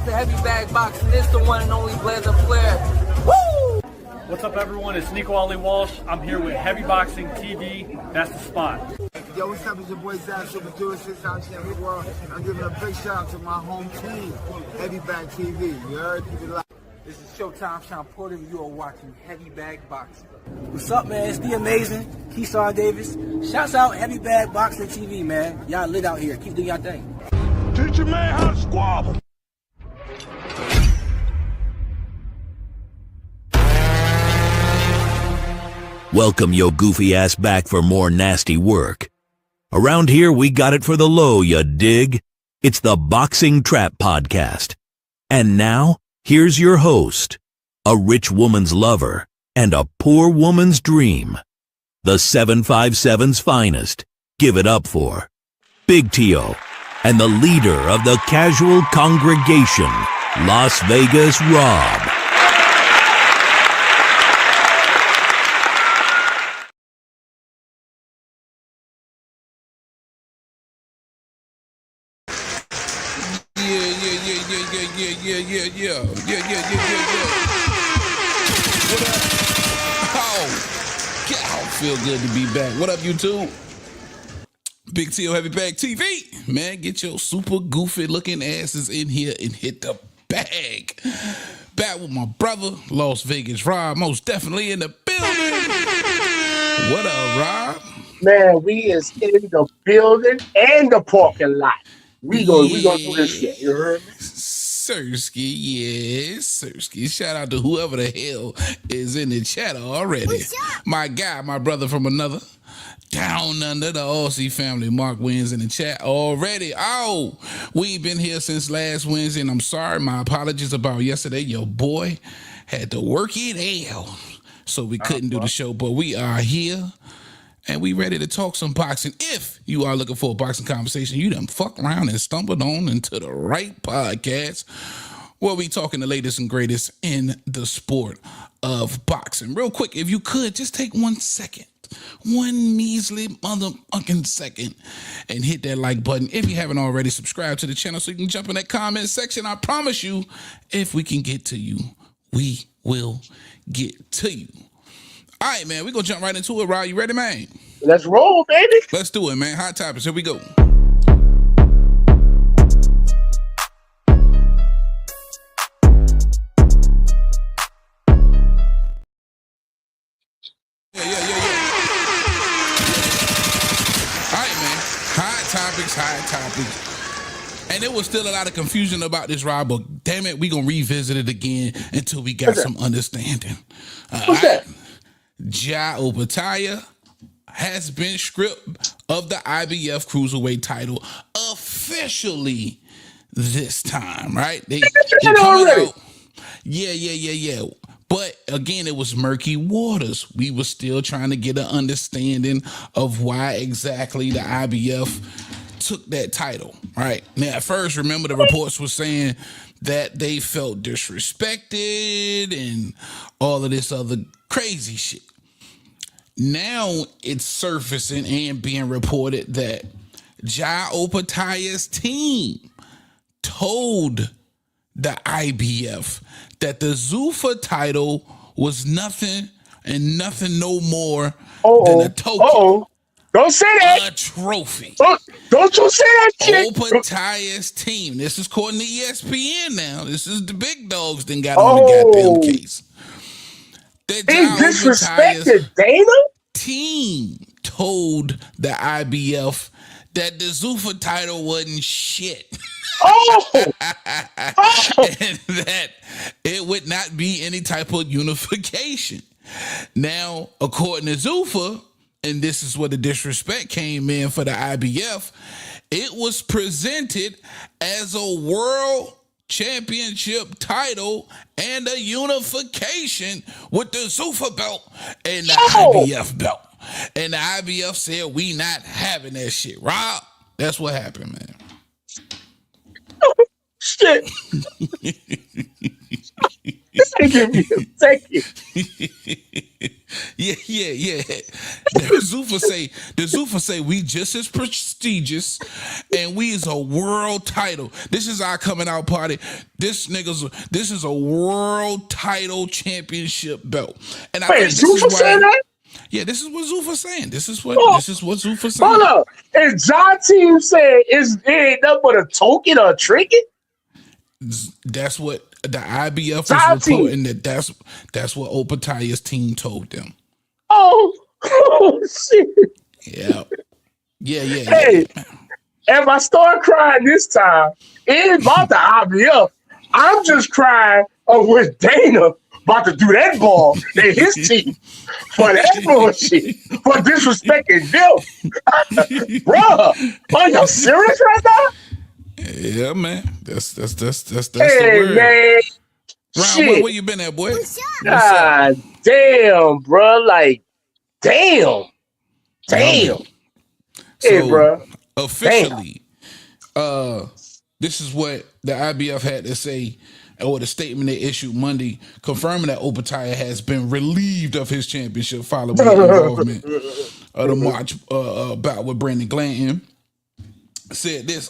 Heavy bag boxing. It's the one and only Blazer Flair. Woo! What's up, everyone? It's Nico Ali Walsh. I'm here with Heavy Boxing TV. That's the spot. Yo, what's up? It's your boy Zach, Super 206 out here in the world. I'm giving a big shout out to my home team, Heavy Bag TV. You heard? Keep it live. This is Showtime Sean Porter, and you are watching Heavy Bag Boxing. What's up, man? It's the amazing Keyshawn Davis. Shouts out Heavy Bag Boxing TV, man. Y'all lit out here. Keep doing y'all thing. Teach your man how to squabble. Welcome your goofy ass back for more nasty work. Around here, we got it for the low, you dig? It's the Boxing Trap Podcast. And now, here's your host, a rich woman's lover and a poor woman's dream. The 757's finest. Give it up for Big Tio and the leader of the casual congregation, Las Vegas Rob. Yeah. What up? Oh, God, feel good to be back. What up, YouTube? Big T.O. Heavy Bag TV. Man, get your super goofy looking asses in here and hit the bag. Back with my brother, Las Vegas Rob, most definitely in the building. What up, Rob? Man, we is in the building and the parking lot. We gonna do this shit. You heard me? Sirski, yes, Sirski. Shout out to whoever the hell is in the chat already. My guy, my brother from another. Down under the Aussie family. Mark wins in the chat already. Oh, we ain't been here since last Wednesday, and I'm sorry. My apologies about yesterday. Your boy had to work it out, so we couldn't do the show, but we are here. And we ready to talk some boxing. If you are looking for a boxing conversation, you done fuck around and stumbled on into the right podcast where we talking the latest and greatest in the sport of boxing. Real quick, if you could, just take 1 second, one measly motherfucking second, and hit that like button. If you haven't already, subscribe to the channel so you can jump in that comment section. I promise you, if we can get to you, we will get to you. All right, man, we're going to jump right into it. Rod, you ready, man? Let's roll, baby. Let's do it, man. Hot topics. Here we go. Yeah. All right, man. Hot topics. And there was still a lot of confusion about this, Rob, but damn it, we're going to revisit it again until we got some understanding. What's that? Ja Opataya has been stripped of the IBF Cruiserweight title officially this time, right? They already. Out. Yeah. But again, it was murky waters. We were still trying to get an understanding of why exactly the IBF took that title, right? Now, at first, remember the reports were saying that they felt disrespected and all of this other crazy shit. Now it's surfacing and being reported that Ja Opataya's team told the IBF that the Zuffa title was nothing no more than a token. Don't say that. A trophy. Don't you say that shit. Opataya's team. This is according to ESPN now. This is the big dogs that got on the goddamn case. They disrespected Dana? Team told the IBF that the Zuffa title wasn't shit. And that it would not be any type of unification. Now, according to Zuffa, and this is where the disrespect came in for the IBF, it was presented as a world championship title and a unification with the Zuffa belt and the IBF belt. And the IBF said, we not having that shit. Rob, that's what happened, man. Shit. Thank you. Yeah. The Zuffa say we just as prestigious and we is a world title. This is our coming out party. This is a world title championship belt. And I think Zuffa saying that? Yeah, this is what Zuffa's saying. This is what Zuffa's saying. Hold up. And John team said it ain't nothing but a token or a trinket? That's what the IBF is reporting. That's what Opetaya's team told them. Oh shit. Yeah. Hey, if I start crying this time, it ain't about the IBF. I'm just crying of with Dana about to do that ball and his team for that bullshit, for disrespecting them. Bruh, are you serious right now? Yeah, man. That's the Hey, word. man. Ron, where you been at, boy? God damn, bro. Like, damn. So, Hey, bro. Officially, this is what the IBF had to say, or the statement they issued Monday, confirming that Opetaya has been relieved of his championship following the involvement of the March bout with Brandon Glanton. Said this,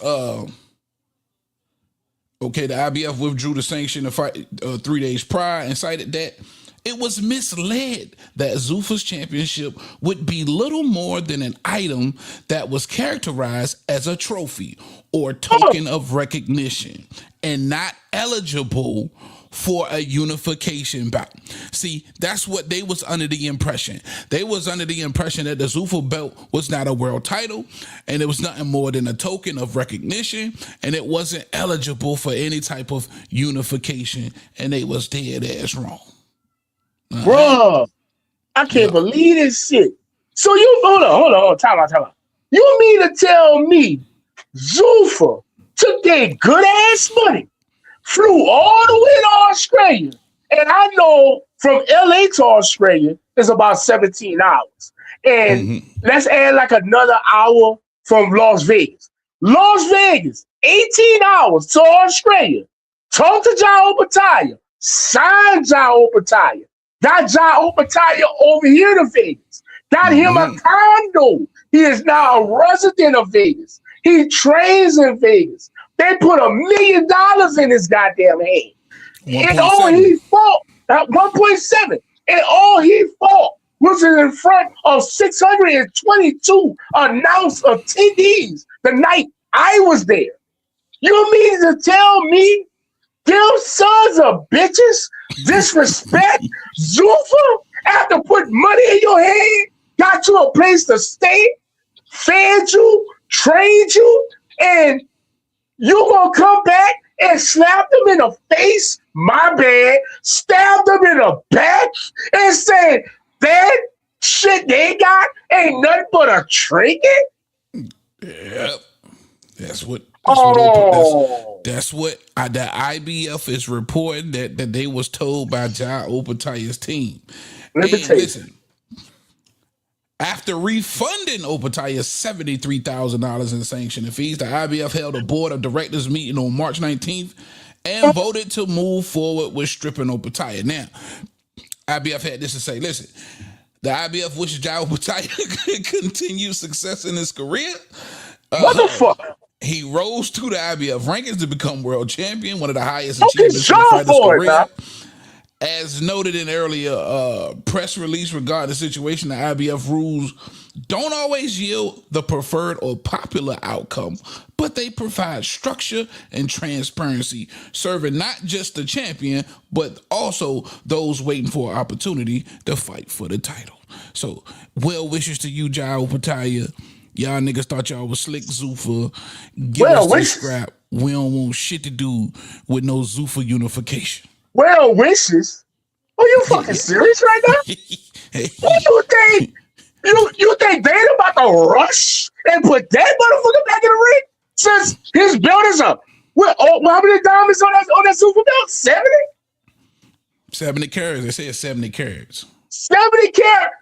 okay, the IBF withdrew the sanction to fight 3 days prior and cited that it was misled that Zuffa's championship would be little more than an item that was characterized as a trophy or token of recognition and not eligible for a unification bout. See, that's what they was under the impression. They was under the impression that the Zuffa belt was not a world title and it was nothing more than a token of recognition and it wasn't eligible for any type of unification, and they was dead ass wrong. Bruh, I can't believe this shit. So you, hold on, time out. You mean to tell me Zuffa took their good ass money, flew all the way to Australia, and I know from LA to Australia is about 17 hours. And let's add like another hour from Las Vegas. Las Vegas, 18 hours to Australia. Talk to John Opetaya, sign John Opetaya. Got John Opetaya over here to Vegas. Got him a condo. He is now a resident of Vegas. He trains in Vegas. They put $1 million in his goddamn hand. 1. And all he fought, 1.7. And all he fought was in front of 622 announced attendees the night I was there. You mean to tell me them sons of bitches disrespect Zuffa after putting money in your hand, got you a place to stay, fed you, trained you, and you gonna come back and slap them in the face, my bad, stab them in the back, and say that shit they got ain't nothing but a trinket? Yep. That's what the IBF is reporting that they was told by John Opetaya's team. Listen, after refunding Opetaya $73,000 in sanctioning fees, the IBF held a board of directors meeting on March 19th and voted to move forward with stripping Opetaya. Now, IBF had this to say, listen, the IBF wishes John Opetaya continued success in his career. What the fuck? He rose to the IBF rankings to become world champion, one of the highest achievements in the fighter's career. As noted in earlier press release regarding the situation, the IBF rules don't always yield the preferred or popular outcome, but they provide structure and transparency, serving not just the champion, but also those waiting for an opportunity to fight for the title. So, well wishes to you, John Opetaya. Y'all niggas thought y'all was slick, Zuffa. Give us this scrap. We don't want shit to do with no Zuffa unification. Well wishes? Are you fucking serious right now? What do you think You think they ain't about to rush and put that motherfucker back in the ring? Since his belt is up. How many diamonds on that Zuffa belt? 70? 70 carats. They say it's 70 carats. 70 carats.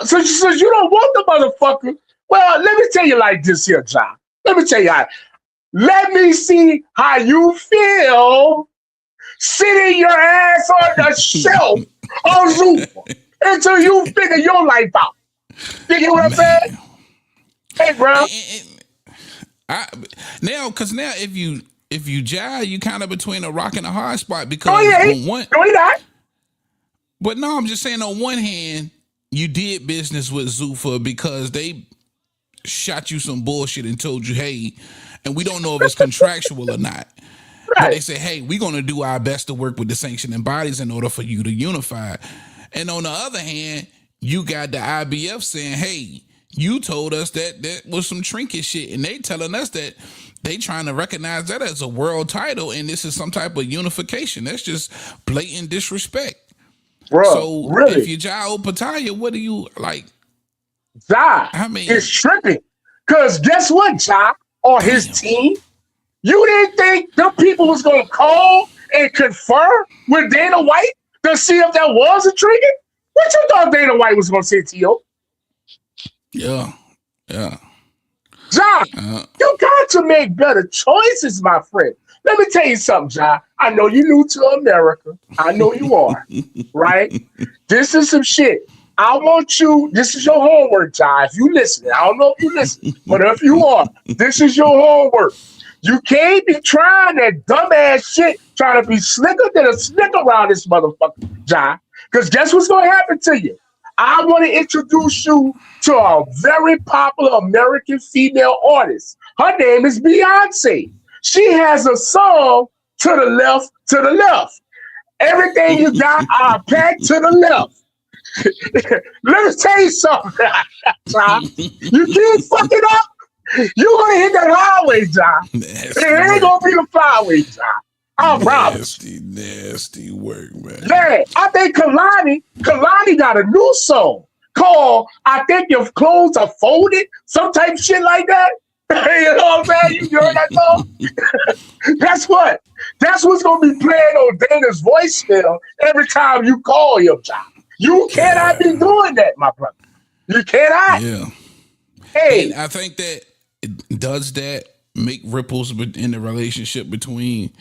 So you don't want the motherfucker. Well, let me tell you like this here, John. Let me tell you how. Let me see how you feel sitting your ass on the shelf on Zuffa until you figure your life out. You get what I'm saying? Hey, bro. Now, if you jive, you kind of between a rock and a hard spot because no, he not. But no, I'm just saying on one hand, you did business with Zuffa because they shot you some bullshit and told you, hey, and we don't know if it's contractual or not. Right. But they say, hey, we're going to do our best to work with the sanctioning bodies in order for you to unify. And on the other hand, you got the IBF saying, hey, you told us that was some trinket shit, and they telling us that they trying to recognize that as a world title, and this is some type of unification. That's just blatant disrespect. Bruh, so really? If you Ja Opataya, what do you like? Ja is tripping. Because guess what, Ja, or his team, you didn't think them people was going to call and confer with Dana White to see if that was a trinket? What you thought Dana White was going to say to you? Yeah. Ja, you got to make better choices, my friend. Let me tell you something, Ja. I know you're new to America. I know you are, right? This is some shit. I want you, this is your homework, Ja. If you listen, I don't know if you listen, but if you are, this is your homework. You can't be trying that dumbass shit, trying to be slicker than a snick around this motherfucker, Ja. Because guess what's going to happen to you? I want to introduce you to a very popular American female artist. Her name is Beyonce. She has a song to the left. Everything you got, I packed to the left. Let me tell you something, John. You keep fucking up, you're going to hit that highway, John. It ain't going to be the flyway, John. I promise. Nasty work, man. Yeah, I think Kalani got a new song called I Think Your Clothes Are Folded, some type of shit like that. You know what I'm saying? You heard that song? Guess what? That's what's going to be playing on Dana's voicemail every time you call him, John. You cannot be doing that, my brother. You cannot. Yeah. Hey. And I think that does that make ripples in the relationship between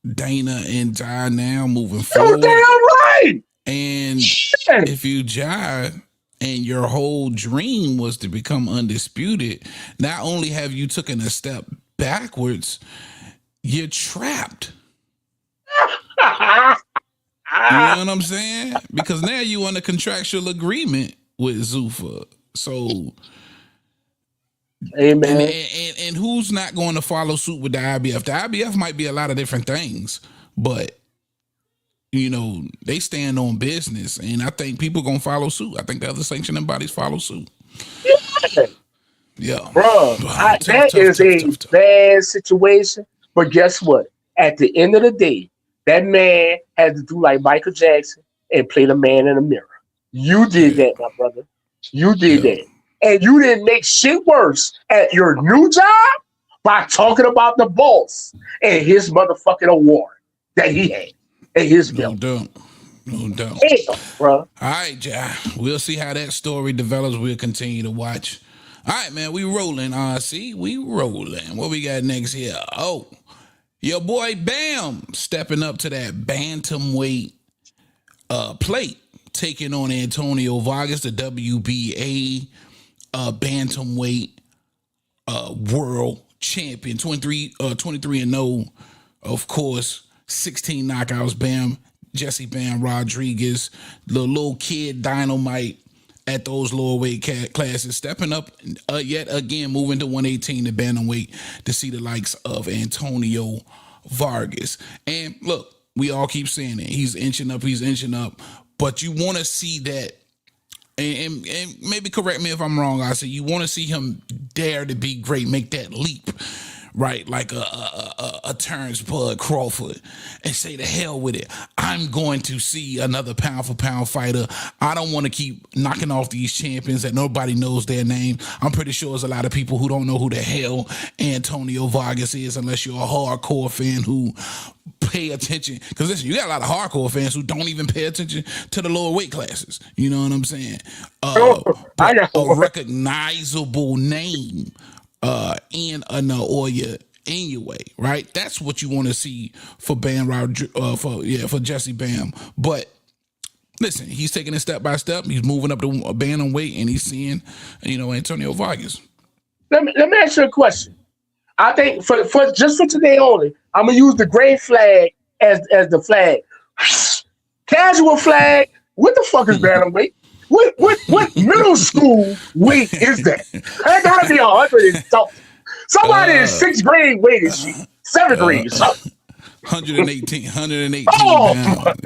Dana and Jai now moving forward? You're damn right. And if you jive and your whole dream was to become undisputed, not only have you taken a step backwards, you're trapped. You know what I'm saying? Because now you under contractual agreement with Zuffa. So, amen. And who's not going to follow suit with the IBF? The IBF might be a lot of different things, but you know, they stand on business, and I think people gonna follow suit. I think the other sanctioning bodies follow suit. Yeah, bro, that is a bad situation. But guess what? At the end of the day, that man had to do like Michael Jackson and play the man in the mirror. You did that, my brother. You did that, and you didn't make shit worse at your new job by talking about the boss and his motherfucking award that he had. His no doubt. Damn, bro. All right, Ja. We'll see how that story develops. We'll continue to watch. All right, man. We rolling. We rolling. What we got next here? Oh, your boy Bam stepping up to that bantamweight plate, taking on Antonio Vargas, the WBA bantamweight world champion, 23-0, of course. 16 knockouts, Bam, Jesse Bam Rodriguez, the little kid Dynamite at those lower weight classes, stepping up yet again, moving to 118 to bantamweight to see the likes of Antonio Vargas. And look, we all keep saying it. He's inching up, but you want to see that, and maybe correct me if I'm wrong, I say you want to see him dare to be great, make that leap, right? Like a Terrence Bud Crawford, and say the hell with it. I'm going to see another pound for pound fighter. I don't want to keep knocking off these champions that nobody knows their name. I'm pretty sure there's a lot of people who don't know who the hell Antonio Vargas is unless you're a hardcore fan who pay attention. Because listen, you got a lot of hardcore fans who don't even pay attention to the lower weight classes. You know what I'm saying? A recognizable name in a Naoya Inoue, right? That's what you want to see for for Jesse Bam. But listen, he's taking it step by step. He's moving up the bantamweight, and he's seeing, Antonio Vargas. Let me ask you a question. I think for just for today only, I'm gonna use the gray flag as the flag. Casual flag. What the fuck is bantamweight? What middle school weight is that? That gotta be 100 and something. Somebody in 6th grade weight is 7th grade. 118 Oh, pounds.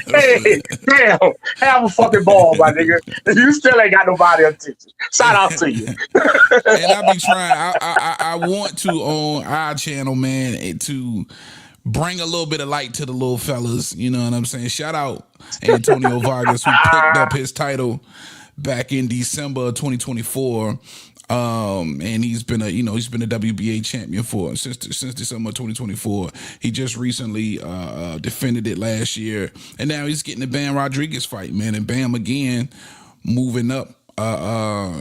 hey, damn. Have a fucking ball, my nigga. You still ain't got nobody attention. Shout out to you. And I be trying. I want to on our channel, man, to bring a little bit of light to the little fellas. You know what I'm saying? Shout out Antonio Vargas, who picked up his title back in December of 2024. And he's been a WBA champion since December 2024. He just recently defended it last year, and now he's getting the Bam Rodriguez fight, man. And Bam again moving up,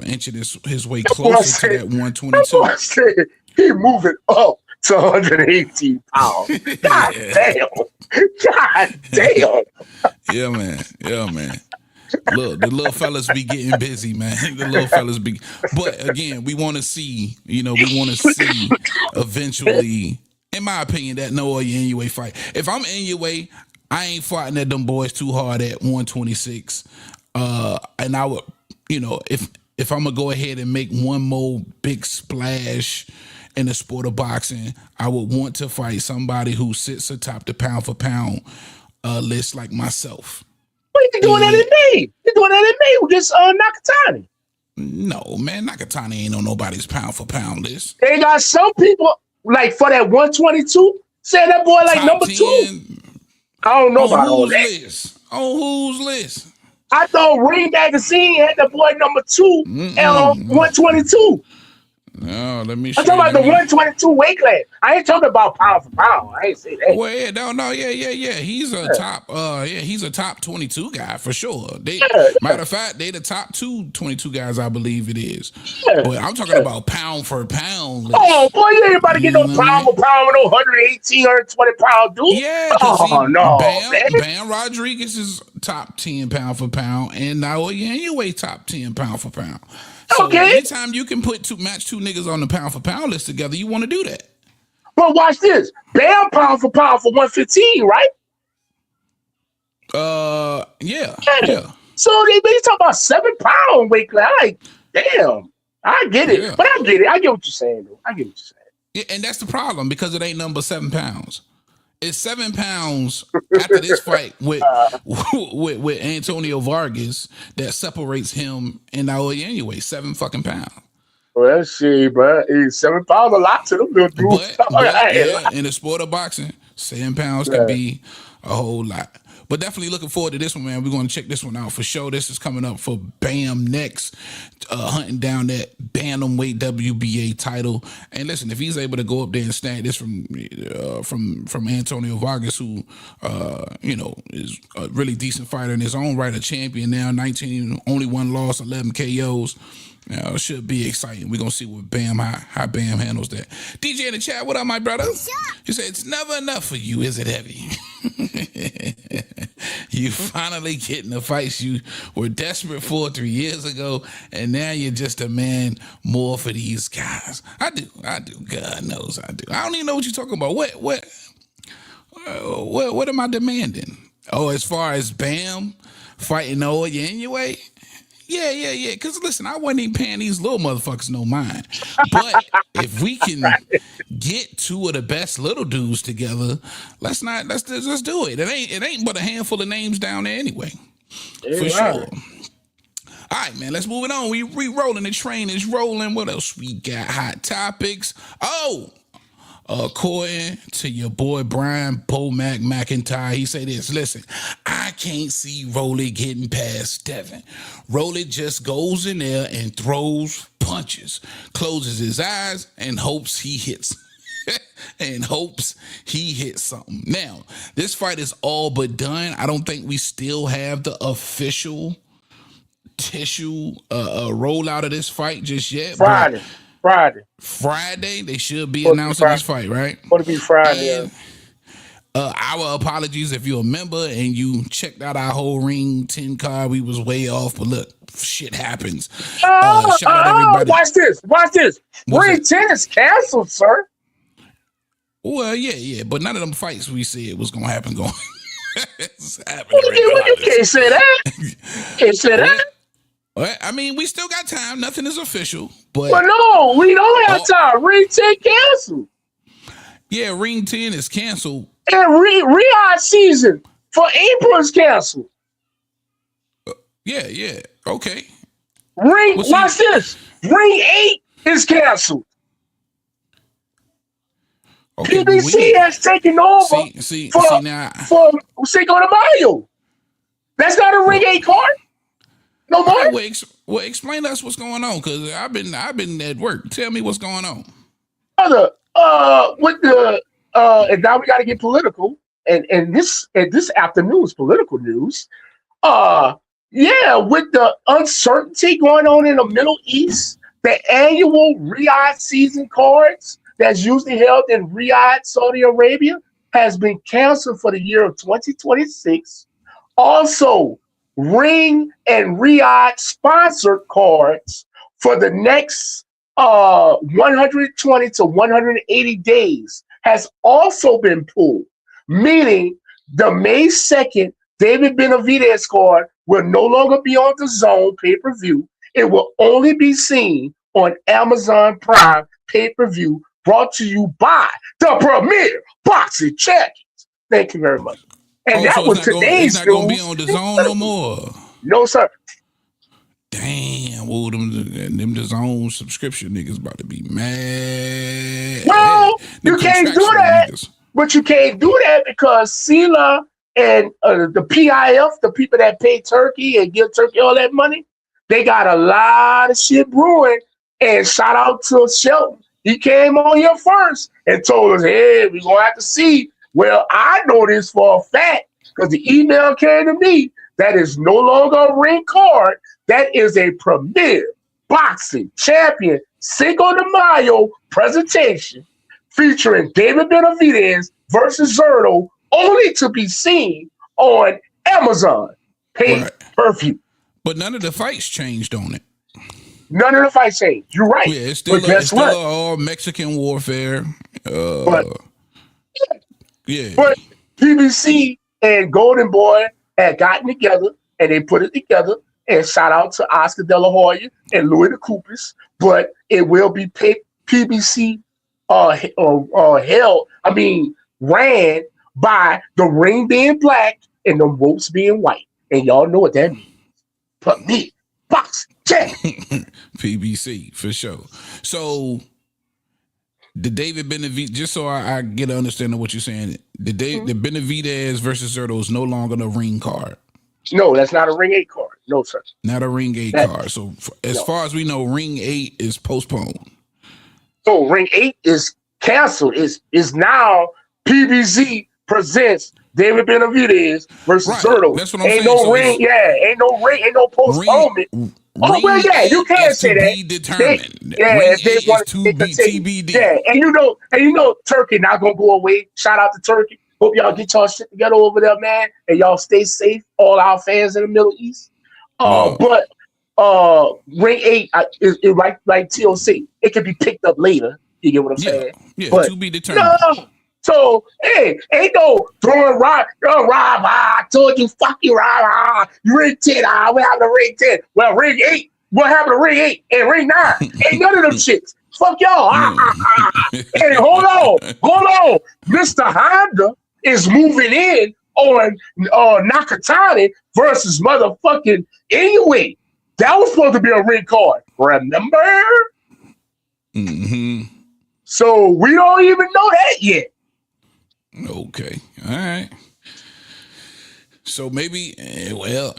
inching his way closer to that 122. He moving up to 118 pounds. God damn. God damn. Yeah, man. Look, the little fellas be getting busy, man. The little fellas be, but again, we want to see, eventually, in my opinion, that Naoya Inoue fight. If I'm Inoue, I ain't fighting at them boys too hard at 126. And I would, if I'm gonna go ahead and make one more big splash in the sport of boxing, I would want to fight somebody who sits atop the pound for pound list like myself. What are you doing that in May? You're doing that in May with this Nakatani. No, man, Nakatani ain't on nobody's pound for pound list. They got some people, like for that 122, say that boy like top number 10. 2. I don't know about all that. List? On whose list? I thought Ring Magazine had the boy number 2 and 122. No, let me. I'm talking about the 122 weight class. I ain't talking about pound for pound. I ain't say that. Well, yeah. He's a top. He's a top 22 guy for sure. Matter of fact, they the top 22 guys, I believe it is. Yeah. But I'm talking about pound for pound. Oh boy, you ain't about to get no pound for pound with no 118, 120 pound dude. Yeah. No. Bam Rodriguez is top 10 pound for pound, and Naoya Inoue top 10 pound for pound. So anytime you can match two niggas on the pound for pound list together, you want to do that. But watch this. Bam pound for 115, right? Yeah. So they talking about 7 pound weight class. Like, damn. I get it. Yeah. But I get it. I get what you're saying, though. Yeah, and that's the problem because it ain't number 7 pounds. It's 7 pounds after this fight with Antonio Vargas that separates him and Naoya Inoue. 7 fucking pounds. Well, shit, bro. 7 pounds a lot to them little dudes. But in the sport of boxing, 7 pounds can be a whole lot. But definitely looking forward to this one, man. We're going to check this one out for sure. This is coming up for Bam next, hunting down that bantamweight WBA title. And listen, if he's able to go up there and snag this from Antonio Vargas, who is a really decent fighter in his own right, a champion now, 19, only 1 loss, 11 KOs. It should be exciting. We're going to see what how Bam handles that. DJ in the chat, what up, my brother? He said, it's never enough for you, is it, Heavy? You finally getting the fights you were desperate for 3 years ago, and now you're just demanding more for these guys. I do. God knows I do. I don't even know what you're talking about. What am I demanding? Oh, as far as Bam fighting Naoya Inoue? Yeah. Because listen, I wasn't even paying these little motherfuckers no mind. But if we can get 2 of the best little dudes together, let's do it. It ain't but a handful of names down there anyway. For sure. All right, man, let's move it on. We rolling. The train is rolling. What else we got? Hot topics. Oh, according to your boy Brian McIntyre, he said this. Listen, I can't see Rolly getting past Devin. Rolly just goes in there and throws punches, closes his eyes, and hopes he hits. And hopes he hits something. Now, this fight is all but done. I don't think we still have the official tissue rollout of this fight just yet. Friday, they should be announcing this fight, right? Going to be Friday. And, our apologies if you're a member and you checked out our whole Ring 10 card. We was way off, but look, shit happens. Shout out everybody. Watch this. Ring 10 is canceled, sir. Well, yeah, but none of them fights we said was gonna happen. It's happening. You can't say that. Can't say that. Well, I mean, we still got time. Nothing is official, but no, we don't have time. Ring 10 canceled. Yeah, Ring 10 is canceled, and Riyadh season for April is canceled. Yeah, okay. Watch this. Ring 8 is canceled. Okay, PBC has taken over for Cinco de Mayo. That's not a Ring 8 card. No more. Well, explain to us what's going on, because I've been at work. Tell me what's going on. Brother, with the and now we got to get political, and this afternoon's political news. With the uncertainty going on in the Middle East, the annual Riyadh season cards that's usually held in Riyadh, Saudi Arabia, has been canceled for the year of 2026. Also, Ring and Riyadh sponsored cards for the next 120 to 180 days has also been pulled, meaning the May 2nd David Benavidez card will no longer be on the Zone pay-per-view. It will only be seen on Amazon Prime pay-per-view, brought to you by the premier boxing champions. Thank you very much. And that was today's news. It's not going to be on the Zone no more. No, sir. Damn, well, them the Zone subscription niggas about to be mad. Well, you can't do that. Niggas. But you can't do that because Sela and the PIF, the people that pay Turkey and give Turkey all that money, they got a lot of shit brewing. And shout out to Shelton. He came on here first and told us, hey, we're going to have to see. Well, I know this for a fact because the email came to me. That is no longer a ring card. That is a premier boxing champion Cinco de Mayo presentation featuring David Benavidez versus Zerto, only to be seen on Amazon pay-per-view. But none of the fights changed on it. None of the fights changed. You're right. Yeah, it's still all Mexican warfare. But yeah. PBC and Golden Boy had gotten together and they put it together. And shout out to Oscar De La Hoya and Louis the Coopers. But it will be PBC ran by the ring being black and the ropes being white. And y'all know what that means. Put me boxing champ. PBC for sure. So the David Benavidez, just so I get an understanding of what you're saying, the Benavidez versus Zerto is no longer a ring card. No, that's not a Ring 8 card. No, sir. Not a Ring 8 card. So as far as we know, Ring 8 is postponed. So Ring 8 is canceled. Is now PBC presents David Benavidez versus Zerto. That's what I'm saying. Ain't no postponement. You can't say that. Be determined. They want to be TBD. Yeah, and you know, Turkey not gonna go away. Shout out to Turkey. Hope y'all get y'all shit together over there, man, and y'all stay safe. All our fans in the Middle East. But Ring 8 is like TOC. It can be picked up later. You get what I'm saying? Yeah, but, to be determined. No. So, hey, ain't no throwing rock. I told you, fuck you, rah. You Ring 10, what happened to Ring 10? Well, Ring 8, what happened to Ring 8 and Ring 9? Ain't none of them shits. Fuck y'all. Hey, hold on. Mr. Honda is moving in on Nakatani versus motherfucking Inoue. That was supposed to be a ring card. Remember? Mm-hmm. So we don't even know that yet. Okay. All right. So maybe, well,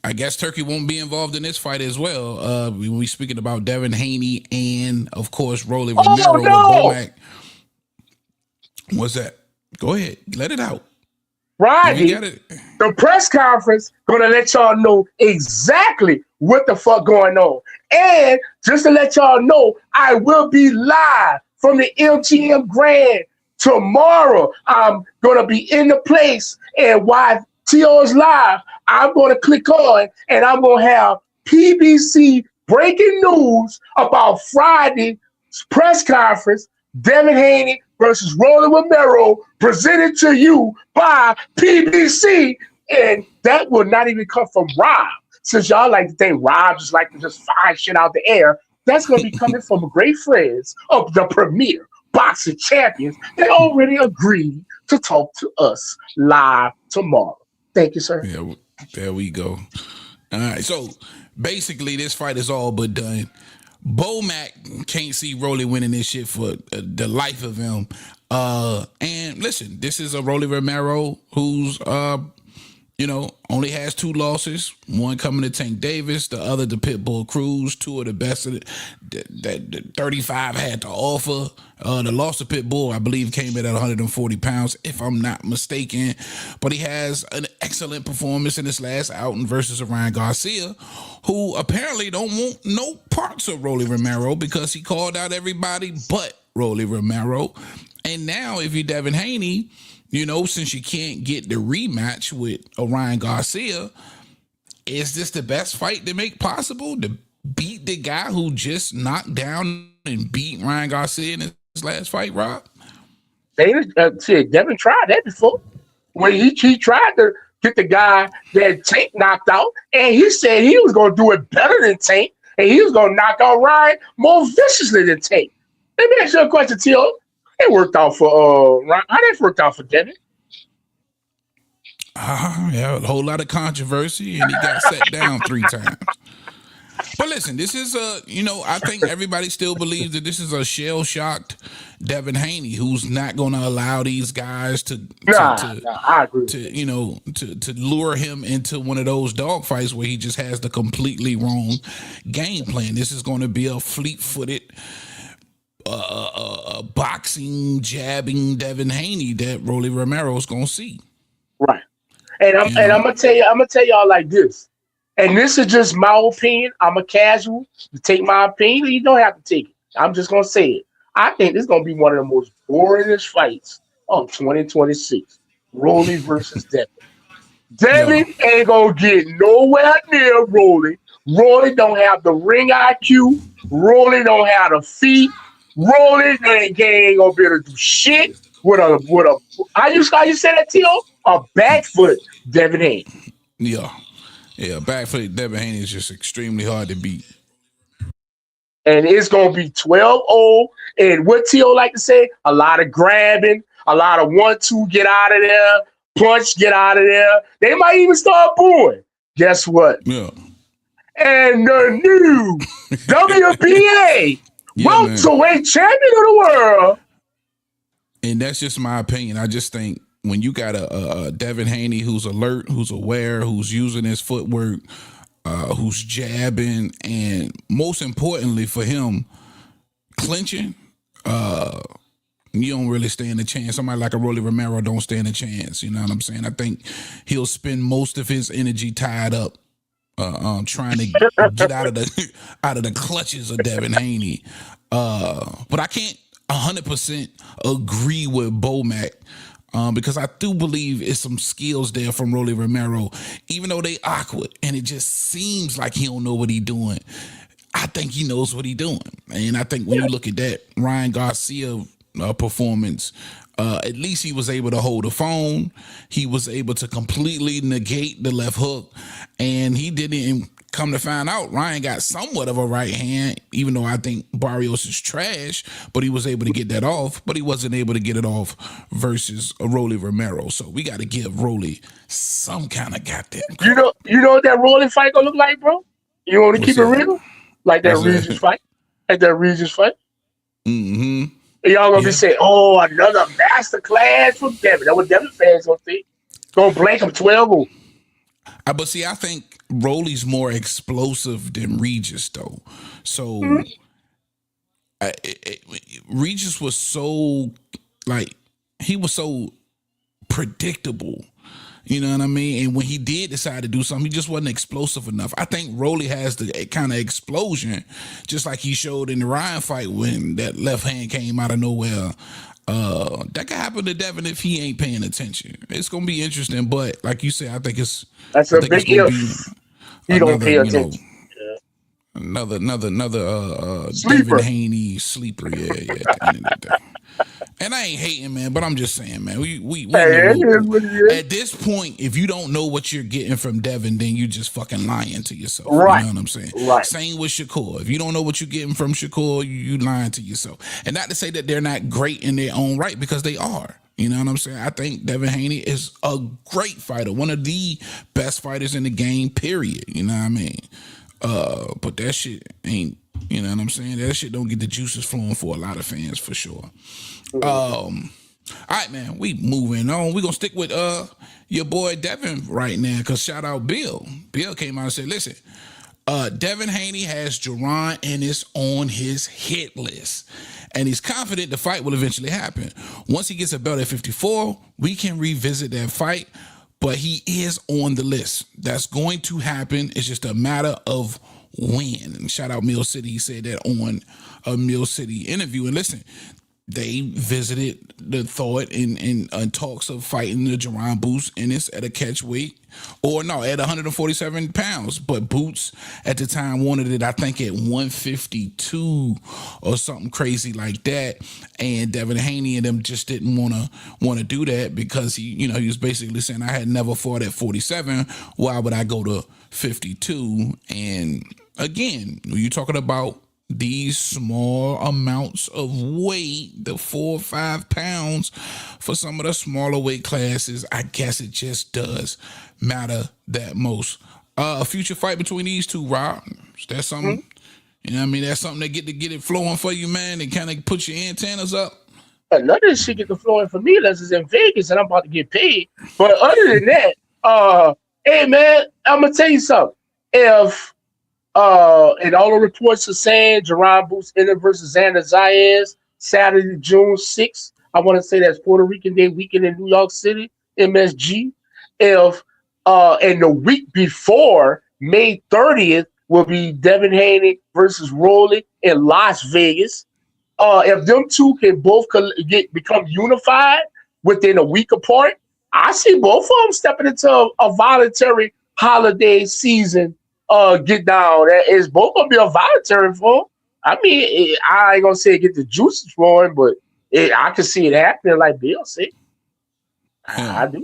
I guess Turkey won't be involved in this fight as well. We speaking about Devin Haney and, of course, Rolly Romero with Bomac. What's that? Go ahead. Let it out. Rodney, the press conference going to let y'all know exactly what the fuck going on. And just to let y'all know, I will be live from the MGM Grand tomorrow. I'm going to be in the place, and while T.O. is live, I'm going to click on, and I'm going to have PBC breaking news about Friday's press conference, Devin Haney versus Rolly Romero, presented to you by PBC, and that will not even come from Rob. Since y'all like to think Rob just like to just fire shit out the air, that's going to be coming from great friends of the premier boxing champions. They already agreed to talk to us live tomorrow. Thank you, sir. Yeah, there we go. All right, so basically this fight is all but done. Bomac can't see Rolly winning this shit for the life of him. And listen, this is a Rolly Romero who's only has 2 losses. One coming to Tank Davis, the other to Pitbull Cruz. 2 of the best that 35 had to offer. The loss to Pitbull, I believe, came in at 140 pounds, if I'm not mistaken. But he has an excellent performance in his last outing versus Ryan Garcia, who apparently don't want no parts of Rolly Romero because he called out everybody but Rolly Romero. And now, if you're Devin Haney, since you can't get the rematch with Orion Garcia, is this the best fight to make possible? To beat the guy who just knocked down and beat Ryan Garcia in his last fight, Rob? Devin tried that before. When he tried to get the guy that Tank knocked out, and he said he was going to do it better than Tank, and he was going to knock out Ryan more viciously than Tank. Let me ask you a question, Tio. It worked out for Ryan. How did it work out for Devin? Yeah, a whole lot of controversy, and he got set down 3 times. But listen, this is I think everybody still believes that this is a shell-shocked Devin Haney who's not going to allow these guys to I agree. to lure him into one of those dogfights where he just has the completely wrong game plan. This is going to be a fleet-footed boxing, jabbing Devin Haney that Rolly Romero's gonna see. Right. And I'm gonna tell y'all like this. And this is just my opinion. I'm a casual. You take my opinion, or you don't have to take it. I'm just gonna say it. I think this is gonna be one of the most boringest fights of 2026. Rolly versus Devin. Devin ain't gonna get nowhere near Rolly. Rolly don't have the ring IQ. Rolly don't have the feet. Rolly ain't gonna be able to do shit with a how you say that, Tio? A back foot Devin Haney. Yeah, back foot Devin Haney is just extremely hard to beat. And it's gonna be 12-0. And what Tio like to say, a lot of grabbing, a lot of 1-2, get out of there, punch, get out of there. They might even start booing. Guess what? Yeah. And the new WBA welterweight champion of the world. And that's just my opinion. I just think when you got a Devin Haney who's alert, who's aware, who's using his footwork, who's jabbing, and most importantly for him, clinching, you don't really stand a chance. Somebody like a Rolly Romero don't stand a chance. You know what I'm saying? I think he'll spend most of his energy tied up trying to get out of the clutches of Devin Haney. But I can't 100% agree with Bomac because I do believe it's some skills there from Rolly Romero, even though they awkward and it just seems like he don't know what he doing. I think he knows what he doing. And I think when you look at that Ryan Garcia performance, at least he was able to hold the phone. He was able to completely negate the left hook. And he didn't come to find out, Ryan got somewhat of a right hand, even though I think Barrios is trash, but he was able to get that off, but he wasn't able to get it off versus a Rolly Romero. So we got to give Rolly some kind of goddamn credit. You know what that Rolly fight gonna look like, bro? You want to keep it that? real? Like that What's Regis that? fight? Like that Regis fight? Mm-hmm. And y'all gonna be saying, oh, another master class from Devin. That's what Devin fans gonna think. Gonna blank him 12-0. But see, I think Rolly's more explosive than Regis, though. So Regis was so, like, he was so predictable. You know what I mean? And when he did decide to do something, he just wasn't explosive enough. I think Rolly has the kind of explosion, just like he showed in the Ryan fight when that left hand came out of nowhere. That could happen to Devin if he ain't paying attention. It's gonna be interesting, but like you said, I think it's That's a big if. He don't pay attention. Another Sleeper. Devin Haney sleeper. Yeah. At the end of the day. And I ain't hating, man, but I'm just saying, man. We know at this point, if you don't know what you're getting from Devin, then you just fucking lying to yourself. Right. You know what I'm saying? Right. Same with Shakur. If you don't know what you're getting from Shakur, you lying to yourself. And not to say that they're not great in their own right, because they are. You know what I'm saying? I think Devin Haney is a great fighter, one of the best fighters in the game, period. You know what I mean? But that shit ain't, you know what I'm saying? That shit don't get the juices flowing for a lot of fans, for sure. All right, man, we moving on. We gonna stick with your boy Devin right now, because shout out Bill. Bill came out and said, listen, Devin Haney has Jerron Ennis on his hit list, and he's confident the fight will eventually happen. Once he gets a belt at 54, we can revisit that fight, but he is on the list. That's going to happen. It's just a matter of when. And shout out Mill City. He said that on a Mill City interview. And listen, they visited the thought in talks of fighting the Jerron Boots Ennis at a catch weight, or no, at 147 pounds. But Boots at the time wanted it, I think, at 152 or something crazy like that. And Devin Haney and them just didn't want to do that, because he was basically saying, I had never fought at 47. Why would I go to 52? And again, you're talking about these small amounts of weight, the 4 or 5 pounds for some of the smaller weight classes, I guess it just does matter that most. A future fight between these two, Rob, is that something? You know what I mean? That's something that get it flowing for you, man, and kind of put your antennas up. None of this shit get the flowing for me unless it's in Vegas and I'm about to get paid. But other than that, hey man, I'm gonna tell you something. If and all the reports are saying Jerron Boots Ennis versus Xander Zayas, Saturday, June 6th. I want to say that's Puerto Rican Day weekend in New York City, MSG. If and the week before, May 30th, will be Devin Haney versus Rolly in Las Vegas. If them two can both become unified within a week apart, I see both of them stepping into a voluntary holiday season. Get down. It's both gonna be a voluntary form. I mean, I ain't gonna say get the juices flowing, but I can see it happening, like Bill said. I do.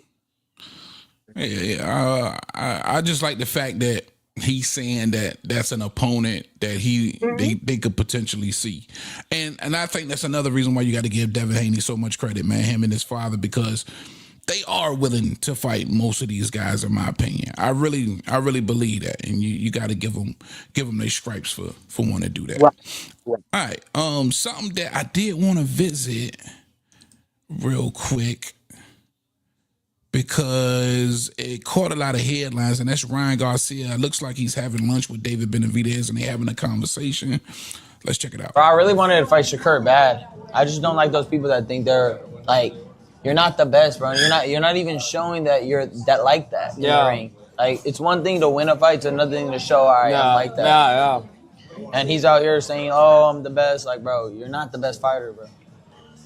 Yeah. I just like the fact that he's saying that that's an opponent that they could potentially see, and I think that's another reason why you got to give Devin Haney so much credit, man. Him and his father, because they are willing to fight most of these guys, in my opinion. I really believe that, and you got to give them their stripes for wanting to do that. Right. All right. Something that I did want to visit real quick, because it caught a lot of headlines, and that's Ryan Garcia. It looks like he's having lunch with David Benavidez, and they're having a conversation. Let's check it out. Bro, I really wanted to fight Shakur bad. I just don't like those people that think they're like, you're not the best, bro. You're not even showing that you're that like that in the ring. Like, it's one thing to win a fight, it's another thing to show, all right, I'm like that. Yeah. And he's out here saying, oh, I'm the best. Like, bro, you're not the best fighter, bro.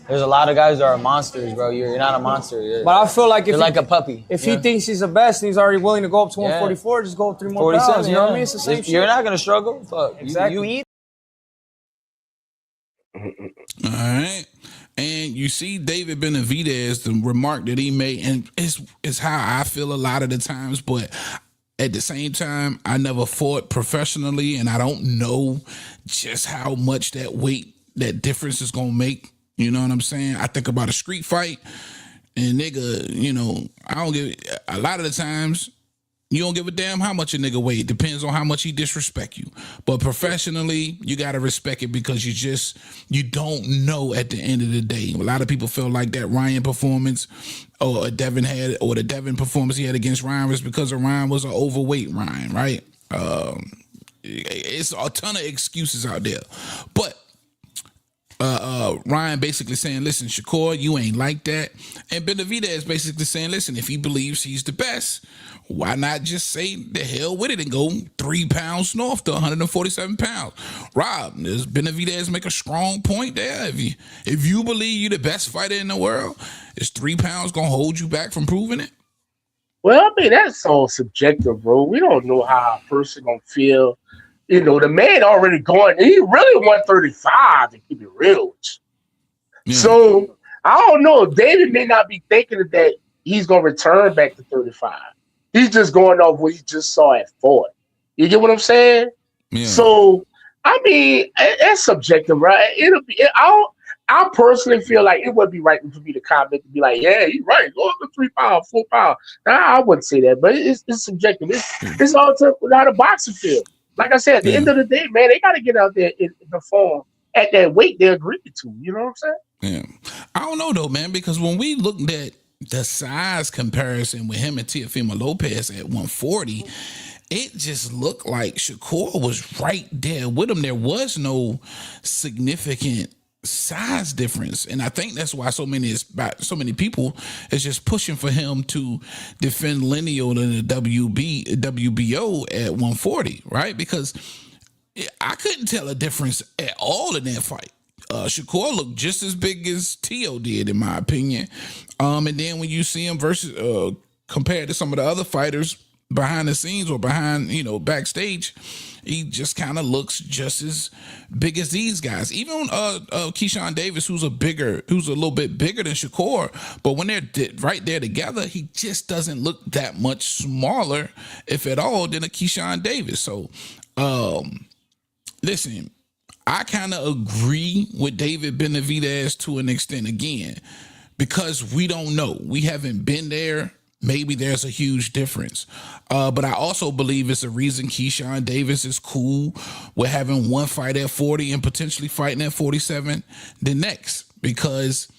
There's a lot of guys that are monsters, bro. You're not a monster. But I feel like if you're like a puppy. If he thinks he's the best and he's already willing to go up to 144, just go up 3 more pounds. You know what I mean? It's the same shit. You're not gonna struggle. Fuck. Exactly. You eat. All right. And you see David Benavidez, the remark that he made, and it's how I feel a lot of the times, but at the same time, I never fought professionally, and I don't know just how much that weight, that difference is going to make. You know what I'm saying? I think about a street fight, and nigga, I don't give, a lot of the times, You don't give a damn how much a nigga weigh. It depends on how much he disrespect you. But professionally, you gotta respect it because you don't know at the end of the day. A lot of people feel like that Ryan performance or the Devin performance he had against Ryan was because Ryan was an overweight Ryan, right? It's a ton of excuses out there. But Ryan basically saying, listen, Shakur, you ain't like that. And Benavidez basically saying, listen, if he believes he's the best, why not just say the hell with it and go 3 pounds north to 147 pounds? Rob, does Benavidez make a strong point there? If you believe you're the best fighter in the world, is 3 pounds going to hold you back from proving it? Well, I mean, that's all subjective, bro. We don't know how a person going to feel. You know, the man already going, he really 135 to keep it real. Yeah. So, I don't know. David may not be thinking that he's going to return back to 35. He's just going off what he just saw at 40. You get what I'm saying? Yeah. So, I mean, that's subjective, right? I personally feel like it would be right for me to comment and be like, yeah, you're right. Go up to 3 pounds, 4 pounds. Nah, I wouldn't say that, but it's subjective. It's all to how the boxing feel. Like I said, at the end of the day, man, they got to get out there and perform at that weight they agreed to. You know what I'm saying? Yeah. I don't know, though, man, because when we looked at the size comparison with him and Teofimo Lopez at 140, it just looked like Shakur was right there with him. There was no significant size difference, and I think that's why so many people is just pushing for him to defend Lineal in the WBO at 140, right? Because I couldn't tell a difference at all in that fight. Shakur looked just as big as Teo did, in my opinion. And then when you see him versus compared to some of the other fighters behind the scenes or behind, backstage, he just kind of looks just as big as these guys. Even Keyshawn Davis, who's a little bit bigger than Shakur, but when they're right there together, he just doesn't look that much smaller, if at all, than a Keyshawn Davis. So, listen, I kind of agree with David Benavidez to an extent, again, because we don't know. We haven't been there. Maybe there's a huge difference. But I also believe it's a reason Keyshawn Davis is cool with having one fight at 40 and potentially fighting at 47 the next. Because,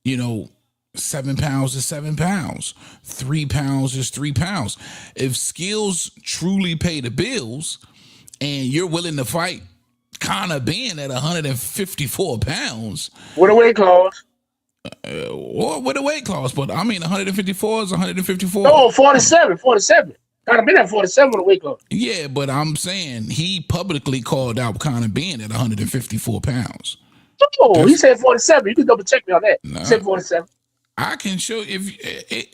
7 pounds is 7 pounds. 3 pounds is 3 pounds. If skills truly pay the bills and you're willing to fight Conor Ben at 154 pounds. What a weight class. Or with a weight class, but I mean 154 is 154. No, 47. Conor Ben at 47 with a weight class. Yeah, but I'm saying he publicly called out Conor Ben at 154 pounds. Oh, he said 47. You can double check me on that. He said 47. I can show if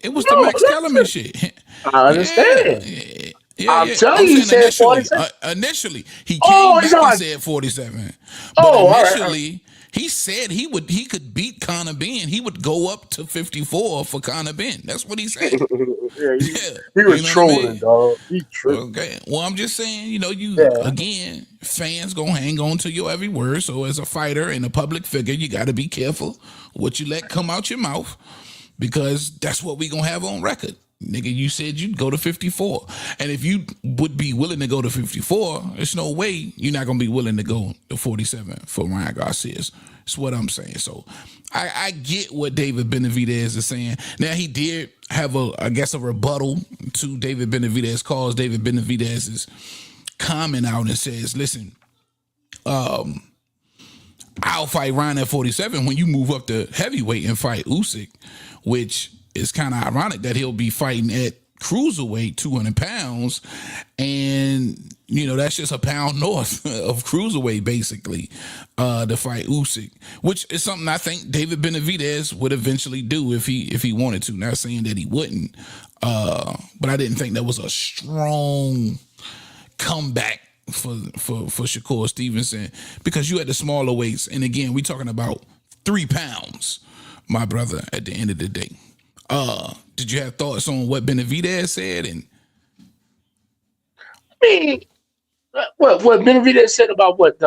it was the Max Kellerman shit. I understand. I'm telling you, he said 47. Initially, he came back and said 47. But initially, he said he could beat Conor Ben. He would go up to 54 for Conor Ben. That's what he said. He was trolling, dog. He trolled. Okay. Well, I'm just saying, again, fans gonna hang on to your every word. So as a fighter and a public figure, you got to be careful what you let come out your mouth, because that's what we gonna have on record. Nigga, you said you'd go to 54. And if you would be willing to go to 54, there's no way you're not going to be willing to go to 47 for Ryan Garcia's. That's what I'm saying. So I get what David Benavidez is saying. Now, he did have a rebuttal to David Benavidez calls David Benavidez's comment out and says, listen, I'll fight Ryan at 47 when you move up to heavyweight and fight Usyk, which it's kind of ironic that he'll be fighting at cruiserweight, 200 pounds, and that's just a pound north of cruiserweight, basically, to fight Usyk, which is something I think David Benavidez would eventually do if he wanted to. Not saying that he wouldn't, but I didn't think that was a strong comeback for Shakur Stevenson, because you had the smaller weights, and again, we talking about 3 pounds, my brother. At the end of the day. Did you have thoughts on what Benavidez said? And I mean, what Benavidez said about what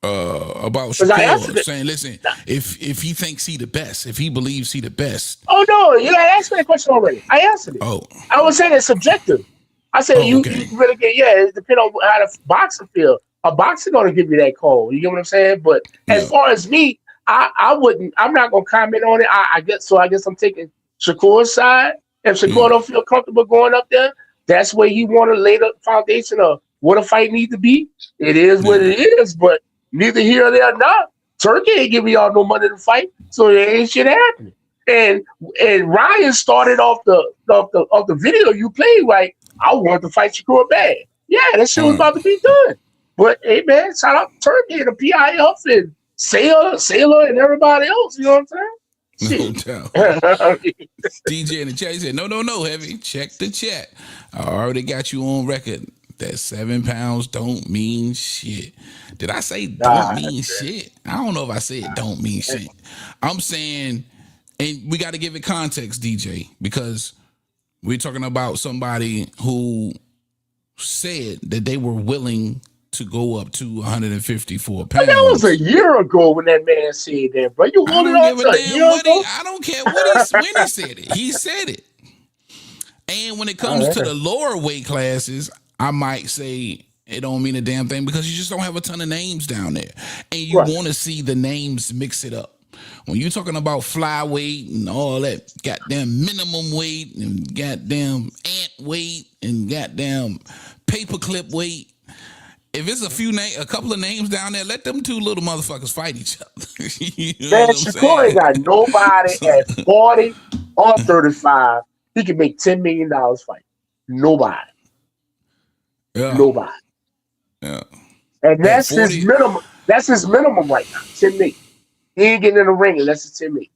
about 'Cause I answered Shakur, it. saying, listen, if he thinks he the best, if he believes he the best. Oh no, you asked me that question already. I answered it. Oh. I was saying it's subjective. I said you really get it depends on how the boxer feel. A boxer gonna give you that call. You get what I'm saying? But as far as me, I wouldn't. I'm not gonna comment on it. I guess I'm taking Shakur's side. If Shakur don't feel comfortable going up there, that's where he want to lay the foundation of what a fight needs to be. It is what it is. But neither here or there. Not Turkey ain't giving y'all no money to fight, so there ain't shit happening. And Ryan started off the video you played like I want to fight Shakur bad. Yeah, that shit was about to be done. But hey man, shout out to Turkey and the PIF and Sailor and everybody else. You know what I'm saying? No doubt. DJ in the chat, he said, no, Heavy. Check the chat. I already got you on record that 7 pounds don't mean shit. Did I say don't mean shit? I don't know if I said don't mean shit. I'm saying, and we got to give it context, DJ, because we're talking about somebody who said that they were willing to go up to 154 pounds. But that was a year ago when that man said that, bro. You holding on to a year ago? I don't care what when he said it. He said it. And when it comes to the lower weight classes, I might say it don't mean a damn thing because you just don't have a ton of names down there. And you want to see the names mix it up. When you're talking about flyweight and all that goddamn minimum weight and goddamn ant weight and goddamn paperclip weight, if it's a couple of names down there, let them two little motherfuckers fight each other. You know man, Shakur ain't got nobody at 40 or 35. He can make $10 million fight. Nobody. Yeah. Nobody. Yeah. And that's his minimum. That's his minimum right now. 10 million. He ain't getting in the ring unless it's 10 million.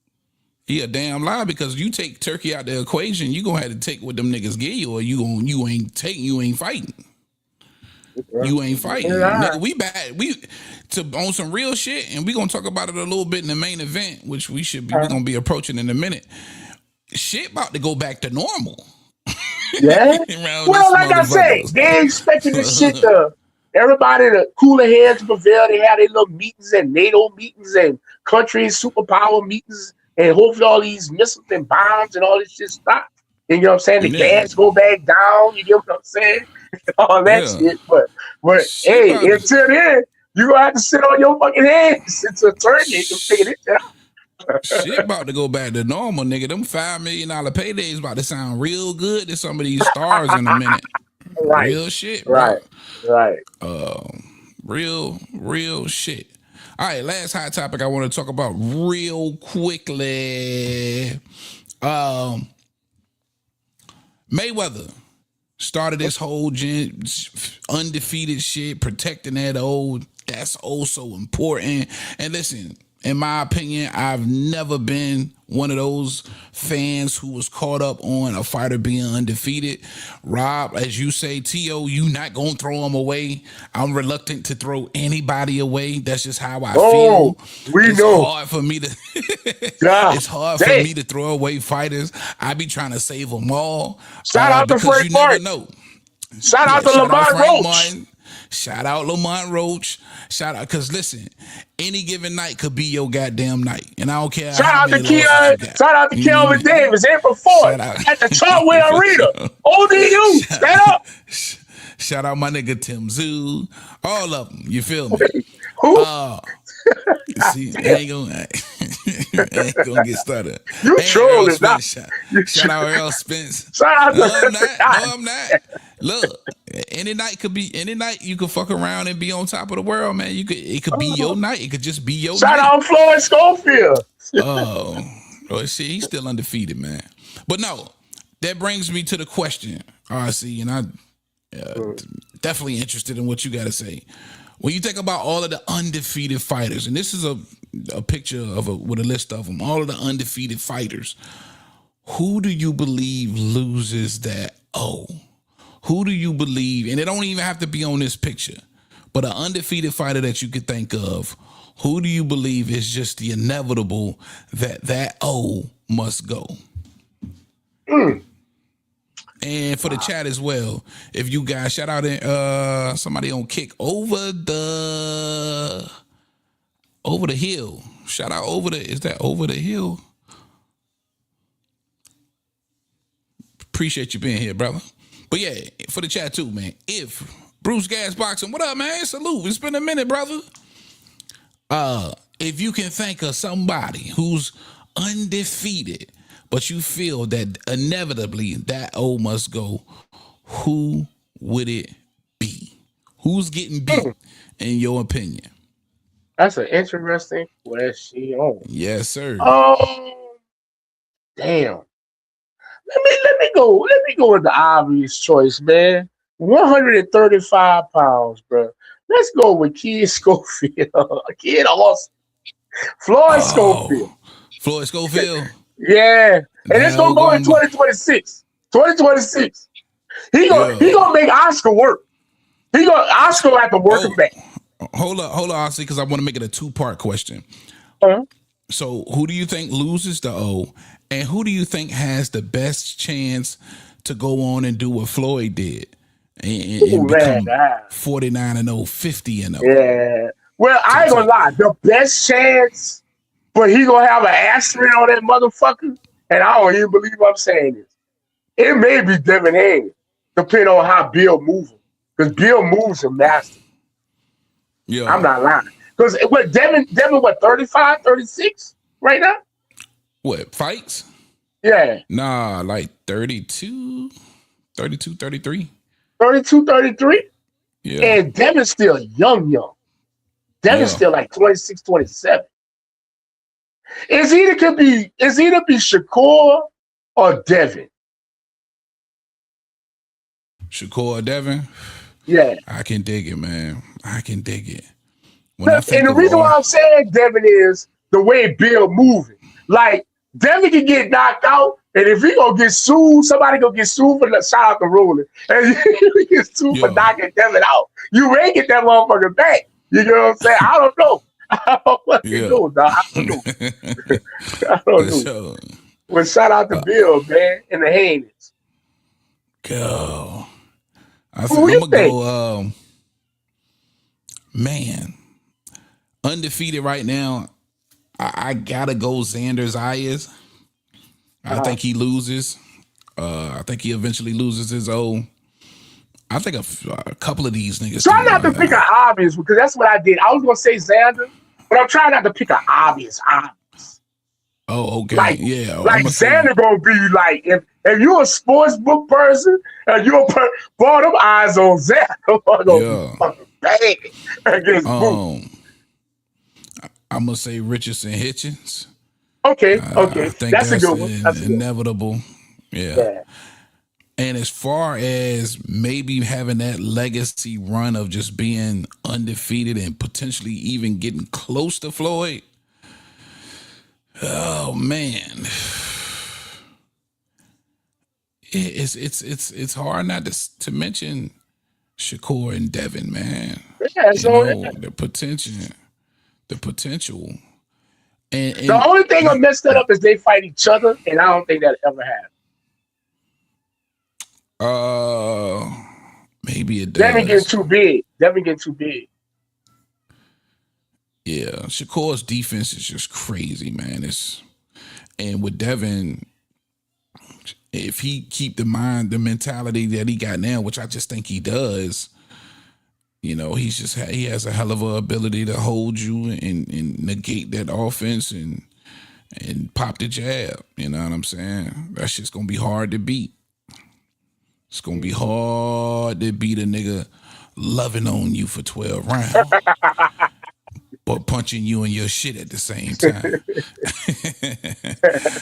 He a damn lie because you take Turkey out the equation, you gonna have to take what them niggas give you, or you ain't fighting. You ain't fighting. Nigga, we on some real shit, and we gonna talk about it a little bit in the main event, which we gonna be approaching in a minute. Shit about to go back to normal. Yeah. Well, like I say, they expecting this shit everybody to cooler heads prevail. They had their little meetings and NATO meetings and country superpower meetings, and hopefully all these missiles and bombs and all this shit stop. And you know what I'm saying? The gas go back down. You get what I'm saying? All that shit. But hey, until then, you gonna have to sit on your fucking hands until Turkey can figure it out. Shit about to go back to normal, nigga. Them $5 million paydays about to sound real good to some of these stars in a minute. Right. Real shit, bro. Right. Real shit. All right, last hot topic I want to talk about real quickly. Mayweather started this whole undefeated shit, protecting that old. That's also important. And listen, in my opinion, I've never been one of those fans who was caught up on a fighter being undefeated. Rob, as you say, T.O., you not going to throw him away. I'm reluctant to throw anybody away. That's just how I feel. It's hard for me to it's hard for me to throw away fighters. I be trying to save them all. Shout out to Frank Martin. Shout out to Lamont Roach. Martin. Shout out Lamont Roach. Shout out, because listen, any given night could be your goddamn night. And I don't care. Shout out to Kelvin Davis, April 4th at the Chartwell Arena. ODU, stand up. Shout out my nigga Tim Zoo. All of them. You feel me? Who? See, I ain't gonna get started. You trolling now. Shout out Earl Spence. Shout out No, I'm not. Look, any night you could fuck around and be on top of the world, man. It could be your night. It could just be your night. Shout out Floyd Schofield. Oh shit, he's still undefeated, man. But no, that brings me to the question, RC, and I definitely interested in what you got to say. When you think about all of the undefeated fighters, and this is a picture with a list of them, all of the undefeated fighters, who do you believe loses that O? Who do you believe, and it don't even have to be on this picture, but an undefeated fighter that you could think of, who do you believe is just the inevitable that O must go? And for the chat as well, if you guys shout out somebody on Kick over the Over the Hill. Shout out is that Over the Hill? Appreciate you being here, brother. But yeah, for the chat too, man. If Bruce Gas Boxing, what up, man? Salute. It's been a minute, brother. If you can think of somebody who's undefeated, but you feel that inevitably that O must go, who would it be? Who's getting beat, in your opinion? That's an interesting question. Yes, sir. Damn. Let me go with the obvious choice, man. 135 pounds, bro. Let's go with Kid Schofield. Kid Austin. Floyd Schofield. Floyd Schofield? Yeah. And it's gonna go in 2026. 2026. He gonna make Oscar work. Oscar have to work him back. Hold on, Oscar, because I want to make it a two-part question. So who do you think loses the O? And who do you think has the best chance to go on and do what Floyd did and become 49-0, 50-0? Yeah. Well, I ain't gonna lie. The best chance, but he gonna have an asterisk on that motherfucker, and I don't even believe I'm saying this. It may be Devin Haney, depending on how Bill moves him. Because Bill moves him nasty. Yeah. I'm not lying. Because what Devin, what, 35, 36 right now? What, fights? Yeah. Nah, like 32, 33. 32, 33? Yeah. And Devin's still young. Devin's still like 26, 27. It's either be Shakur or Devin. Shakur or Devin? Yeah. I can dig it, man. I can dig it. And the reason why I'm saying Devin is the way Bill moving. Like, Devin can get knocked out, and if he gonna get sued, somebody gonna get sued for the shout out to Rolling. And he gets sued for knocking Devin out. You may get that motherfucker back. You know what I'm saying? I don't know. I don't know, dog. I don't know. Well, shout out to Bill, man, and the Haynes. Go. I'm gonna go. Man, undefeated right now. I gotta go Xander Zayas. I think he loses. I think he eventually loses his O. I think a couple of these niggas. Try not to pick an obvious, because that's what I did. I was gonna say Xander, but I'm trying not to pick an obvious. Oh, okay. Like Xander gonna be like, if you're a sports book person and you're bought them eyes on Xander, gonna be fucking bad against Boots. I'm gonna say Richardson Hitchens. Okay. I think that's a good one. That's inevitable. Yeah. And as far as maybe having that legacy run of just being undefeated and potentially even getting close to Floyd, oh man, it's hard not to mention Shakur and Devin, man. Yeah, the potential. And the only thing I messed that up is they fight each other, and I don't think that ever happened. Maybe it does. Devin getting too big. Yeah, Shakur's defense is just crazy, man. And with Devin, if he keep the mentality that he got now, which I just think he does, he has a hell of a ability to hold you and negate that offense and pop the jab. You know what I'm saying? That's just gonna be hard to beat. It's gonna be hard to beat a nigga loving on you for 12 rounds, but punching you in your shit at the same time.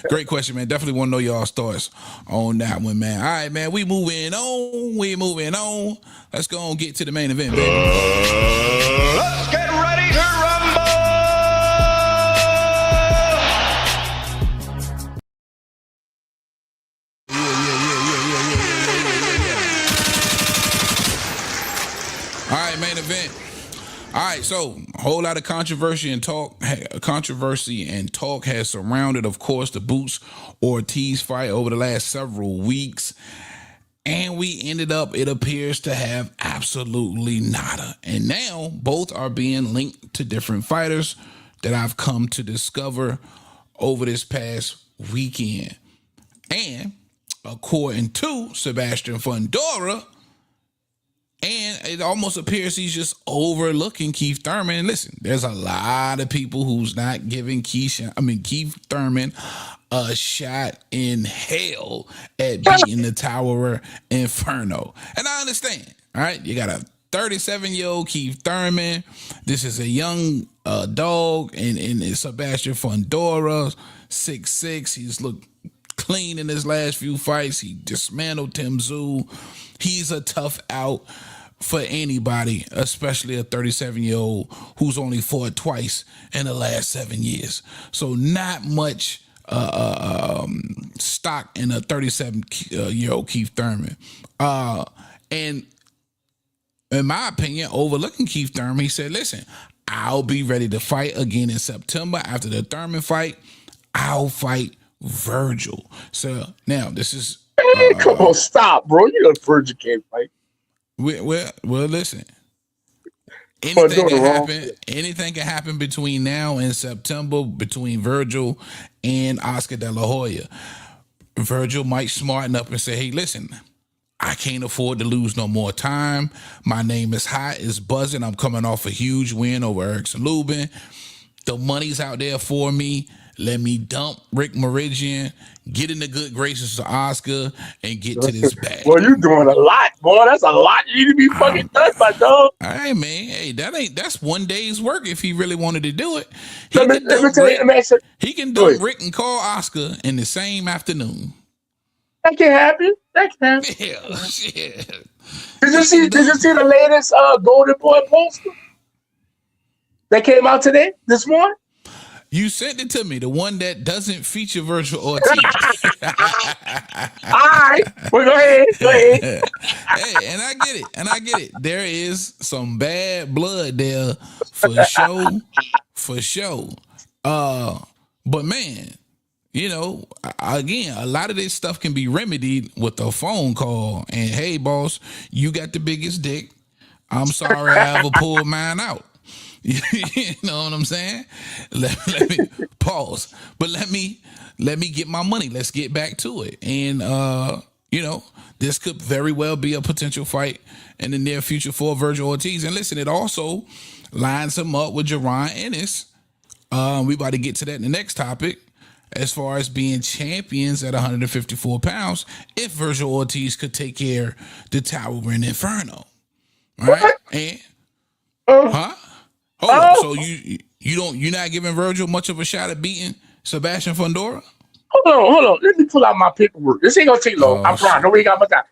Great question, man. Definitely want to know y'all's thoughts on that one, man. All right, man. We moving on. Let's go and get to the main event, baby. Let's get ready to rumble! All right, main event. All right, so a whole lot of controversy and talk has surrounded, of course, the Boots Ortiz fight over the last several weeks. And we ended up, it appears, to have absolutely nada. And now both are being linked to different fighters. that I've come to discover over this past weekend. And according to Sebastian Fundora, and it almost appears he's just overlooking Keith Thurman. And listen, there's a lot of people who's not giving Keith Thurman a shot in hell at beating the Tower Inferno. And I understand, all right? You got a 37-year-old Keith Thurman. This is a young dog, and Sebastian Fundora, 6'6". He's looked clean in his last few fights. He dismantled Tim Tszyu. He's a tough out for anybody, especially a 37-year-old who's only fought twice in the last 7 years. So not much stock in a 37-year-old Keith Thurman. And in my opinion, overlooking Keith Thurman, he said, listen, I'll be ready to fight again in September. After the Thurman fight, I'll fight Virgil. So now this is... come on, stop, bro. You know Virgil can't fight. Well, listen. Anything can happen between now and September between Virgil and Oscar De La Hoya. Virgil might smarten up and say, hey, listen, I can't afford to lose no more time. My name is hot. It's buzzing. I'm coming off a huge win over Erickson Lubin. The money's out there for me. Let me dump Rick Meridian, get in the good graces of Oscar, and get to this bag. Well, you doing a lot, boy. That's a lot you need to be fucking done, my dog. All right, man. Hey, that's one day's work if he really wanted to do it. He can dump Rick and call Oscar in the same afternoon. That can happen. Yeah, shit. Did you see the latest Golden Boy poster that came out this morning? You sent it to me, the one that doesn't feature Virgil Ortiz. All right. Well, go ahead. Hey, and I get it. There is some bad blood there for sure. But man, you know, again, a lot of this stuff can be remedied with a phone call. And hey, boss, you got the biggest dick. I'm sorry I ever pulled mine out. You know what I'm saying? Let me pause, but let me get my money. Let's get back to it. And you know, this could very well be a potential fight in the near future for Virgil Ortiz. And listen, it also lines him up with Jaron Ennis. We about to get to that in the next topic, as far as being champions at 154 pounds. If Virgil Ortiz could take care of the Towering Inferno, right? What? And huh? So you're not giving Virgil much of a shot at beating Sebastian Fundora? Hold on. Let me pull out my paperwork. This ain't gonna take long. I promise. Nobody got much time.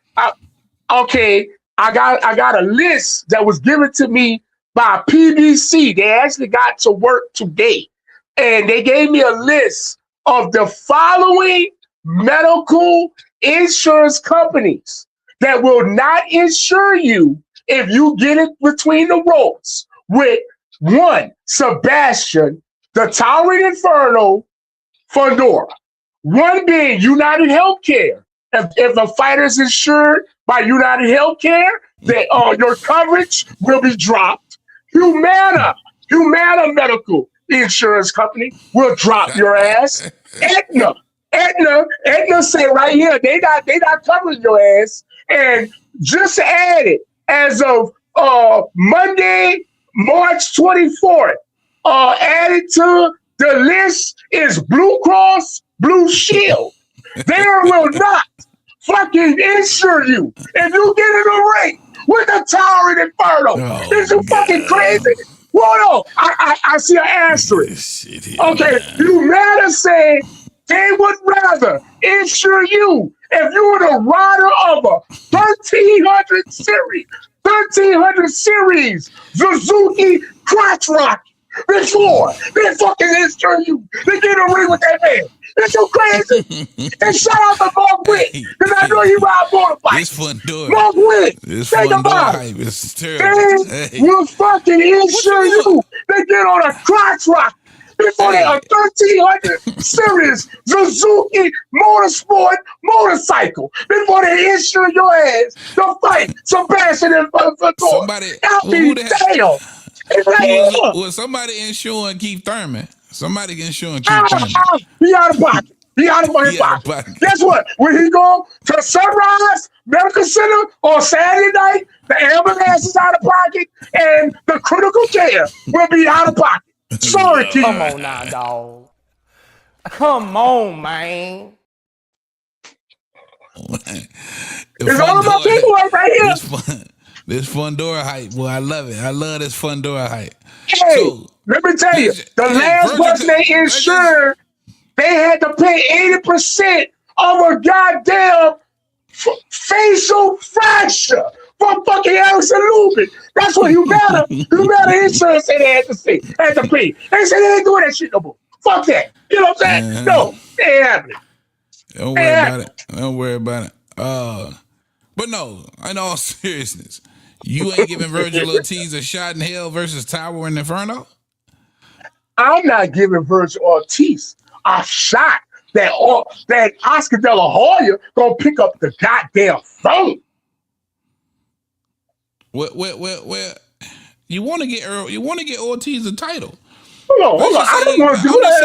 Okay, I got a list that was given to me by PBC. They actually got to work today, and they gave me a list of the following medical insurance companies that will not insure you if you get it between the ropes with one, Sebastian, the Towering Inferno, Fundora. One being United Healthcare. If a fighter is insured by United Healthcare, your coverage will be dropped. Humana Medical Insurance Company will drop your ass. Aetna say right here, they not covering your ass. And just to add it, as of Monday, March 24th, added to the list is Blue Cross Blue Shield. They will not fucking insure you if you get in a ring with the Towering Inferno. Is you fucking crazy? Whoa, no, I see an asterisk. Okay, Humana said they would rather insure you if you were the rider of a 1300 series Suzuki crotch rock before they fucking insure you. They get a ring with that man. It's so crazy. And shout out to Mark Witt, because I know he ride motorbikes. It's Fundora. Mark Witt, think about it. It's terrible. They will fucking insure you. They get on a crotch rock before they a 1300 series Suzuki motorsport motorcycle before they insure your ass to fight Sebastian and Fundora. Somebody, damn. It's right here. Was somebody insuring Keith Thurman? Somebody insuring Keith Thurman. He out of pocket. He out of fucking pocket. Guess what? When he go to Sunrise Medical Center on Saturday night, the ambulance is out of pocket and the critical care will be out of pocket. Sorry, Keith. Come on now, dog. Come on, man. It's all about paperwork right here. This Fundora hype, boy, I love it. I love this Fundora hype. Hey, so, let me tell you, the last person they insured, they had to pay 80% of a goddamn facial fracture for fucking Allison Lubin. That's what Humana Insurance said they had to pay. They said they ain't doing that shit no more. Fuck that. You know what I'm saying? No, they ain't happening. Don't worry about it. Don't worry about it. But no, in all seriousness, you ain't giving Virgil Ortiz a shot in hell versus Tower and Inferno? I'm not giving Virgil Ortiz a shot that Oscar De La Hoya gonna pick up the goddamn phone. Well, you want to get Ortiz a title. Hold on. I don't want to do that.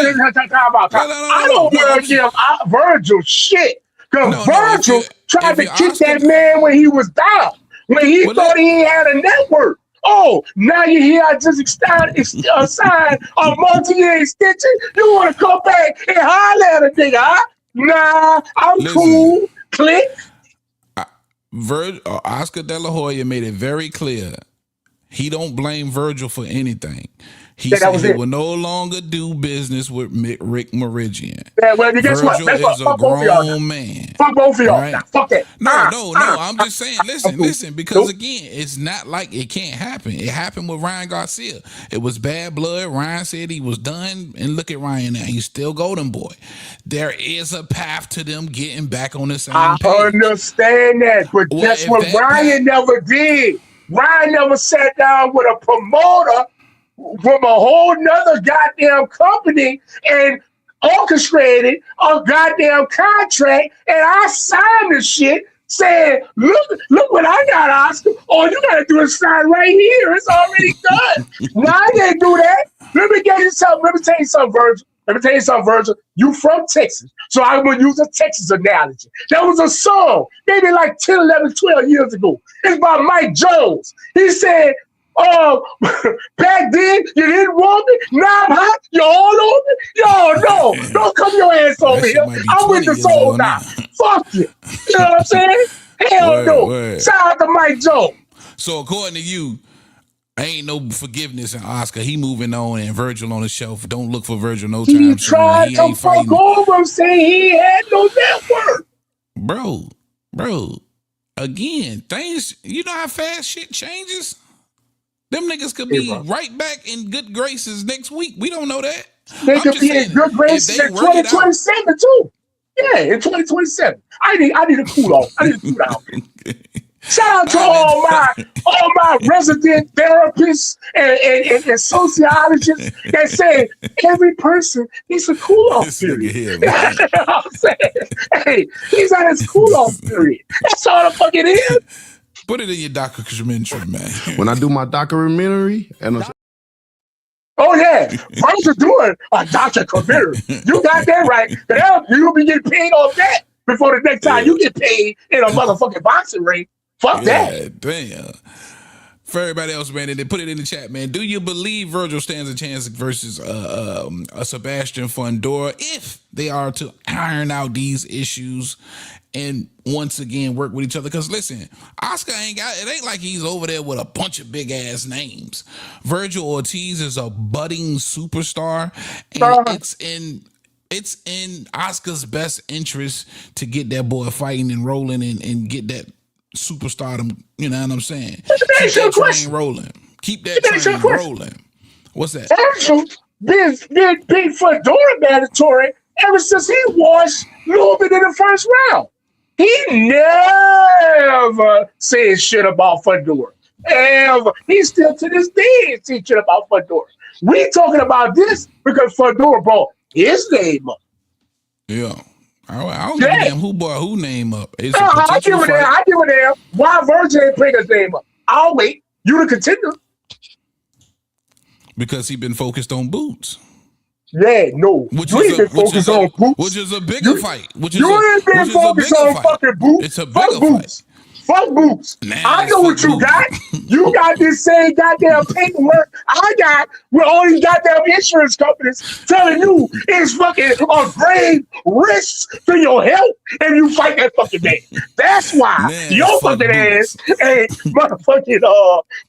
I don't want to give Virgil shit. Because Virgil tried to kick that man when he was down. When he thought he had a network. Oh, now you hear I just signed a multi-year extension. You want to come back and holler at a nigga, huh? Nah, I'm cool. Click. Oscar De La Hoya made it very clear he don't blame Virgil for anything. He said he will no longer do business with Rick Meridian. Yeah, well, guess Virgil what? is a grown man. Fuck both of y'all. Right? Nah, fuck that. No. I'm just saying, listen, because again, it's not like it can't happen. It happened with Ryan Garcia. It was bad blood. Ryan said he was done, and look at Ryan now. He's still Golden Boy. There is a path to them getting back on the same page. I understand that, but guess what Ryan never did? Ryan never sat down with a promoter from a whole nother goddamn company and orchestrated a goddamn contract, and I signed the shit saying, look what I got, Oscar. All you gotta do is sign right here. It's already done. Now I didn't do that. Let me tell you something, Virgil. You from Texas, so I'm gonna use a Texas analogy. That was a song, maybe like 10, 11, 12 years ago. It's by Mike Jones. He said, back then you didn't want me. Now I'm hot. You all on me. Yo, no, don't come your ass over here. I'm with the soul now. Fuck you. You know what I'm saying? Hell no. Shout out to Mike Jones. So according to you, ain't no forgiveness in Oscar. He moving on, and Virgil on the shelf. Don't look for Virgil no time soon. He tried to fuck over him, saying he had no network. Bro. Again, things. You know how fast shit changes. Them niggas could be right back in good graces next week. We don't know that. They could be in good graces in 2027 too. Yeah, in 2027. I need a cool off. I need a cool down. Shout out to all my resident therapists and sociologists that say every person needs a cool off period. You know what I'm saying? Hey, he's on his cool off period. That's all the fuck it is. Put it in your documentary, man. When I do my documentary, oh yeah, Virgil doing a documentary. You got that right. You'll be getting paid off that before the next time you get paid in a motherfucking boxing ring. Fuck that. Damn. For everybody else, man, they put it in the chat, man. Do you believe Virgil stands a chance versus a Sebastian Fundora if they are to iron out these issues and once again work with each other? Because listen, Oscar it ain't like he's over there with a bunch of big ass names. Virgil Ortiz is a budding superstar, and it's in Oscar's best interest to get that boy fighting and rolling and get that superstardom. You know what I'm saying? Keep that train rolling. Keep that train rolling. What's that? Virgil been big Fundora mandatory ever since he washed Lubin in the first round. He never said shit about Fundora. Ever. He still to this day teaching shit about Fundora. We talking about this because Fundora brought his name up. Yeah. I don't give a damn who brought who name up. It's I give a damn. Why Virgil ain't bring his name up? I'll wait. You the contender. Because he been focused on Boots. Yeah, no. You ain't been focused on Boots. Which is a bigger fight. You ain't been focused on fucking Boots. It's a Fuck bigger Boots. Fuck Boots. I know what you got. You got this same goddamn paperwork I got with all these goddamn insurance companies telling you it's fucking a grave risk to your health if you fight that fucking man. That's why your fucking ass ain't motherfucking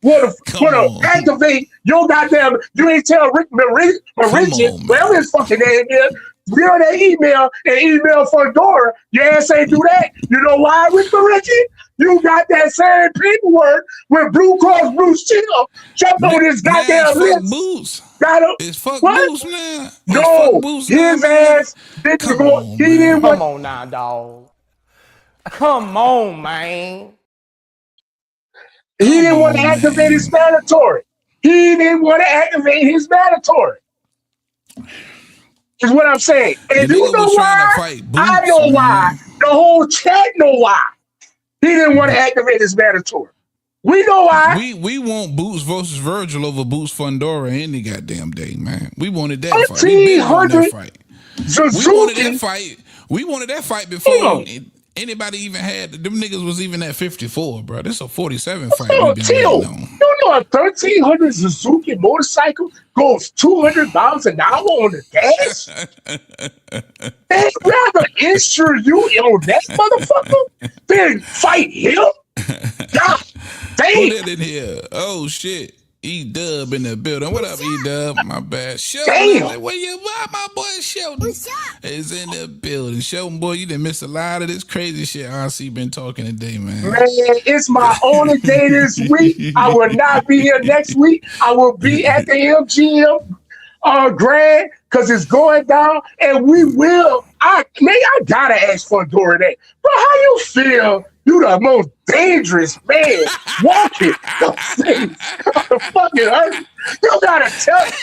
wanna activate your goddamn. You ain't tell Rick Mauritius, whatever his fucking name is. Get on that email and email Fundora. Your ass ain't do that. You know why, Rick Mauritius? You got that same paperwork with Blue Cross Blue Shield jumped on this goddamn list. Boots. It's fuck Boots, man. No, Boots his ass didn't go. He didn't Come on now, dog. Come on, man. He didn't want to activate his mandatory. He didn't want to activate his mandatory. Is what I'm saying. And you know why? I know why. The whole chat know why. He didn't want to activate his mandatory. We know why. We want Boots versus Virgil over Boots Fundora any goddamn day, man. We wanted that fight. We been on that fight. We wanted that fight. We wanted that fight before anybody even had. Them niggas was even at 54, bro. This is a 47 fight. You know a 1300 Suzuki motorcycle goes $200 an hour on the gas? They'd rather insure you on that motherfucker than fight him? God damn. Put it in here. Oh shit. E-Dub in the building. What up, E-Dub? My bad. Sheldon, where you at? My boy Sheldon is in the building. Sheldon, boy, you done missed a lot of this crazy shit RC been talking today, man. Man, it's my only day this week. I will not be here next week. I will be at the MGM Grand because it's going down, and we will. I gotta ask for a door that. Bro, how you feel? You the most dangerous man walking the face of the fucking earth. You gotta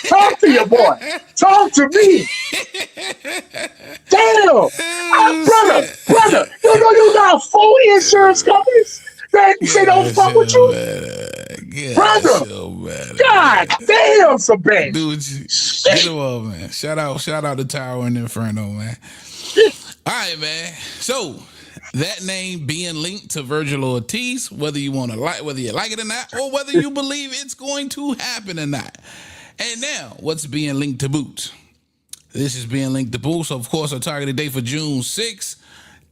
talk to your boy. Talk to me. Damn. Brother, you know you got 4 insurance companies that say don't fuck with you? Brother. God damn, some bad. Dude, get him up, man. Shout out to Tower and Inferno, man. All right, man. So that name being linked to Virgil Ortiz, whether you like it or not, or whether you believe it's going to happen or not. And now, what's being linked to Boots? This is being linked to Boots. Of course, our targeted date for June 6th.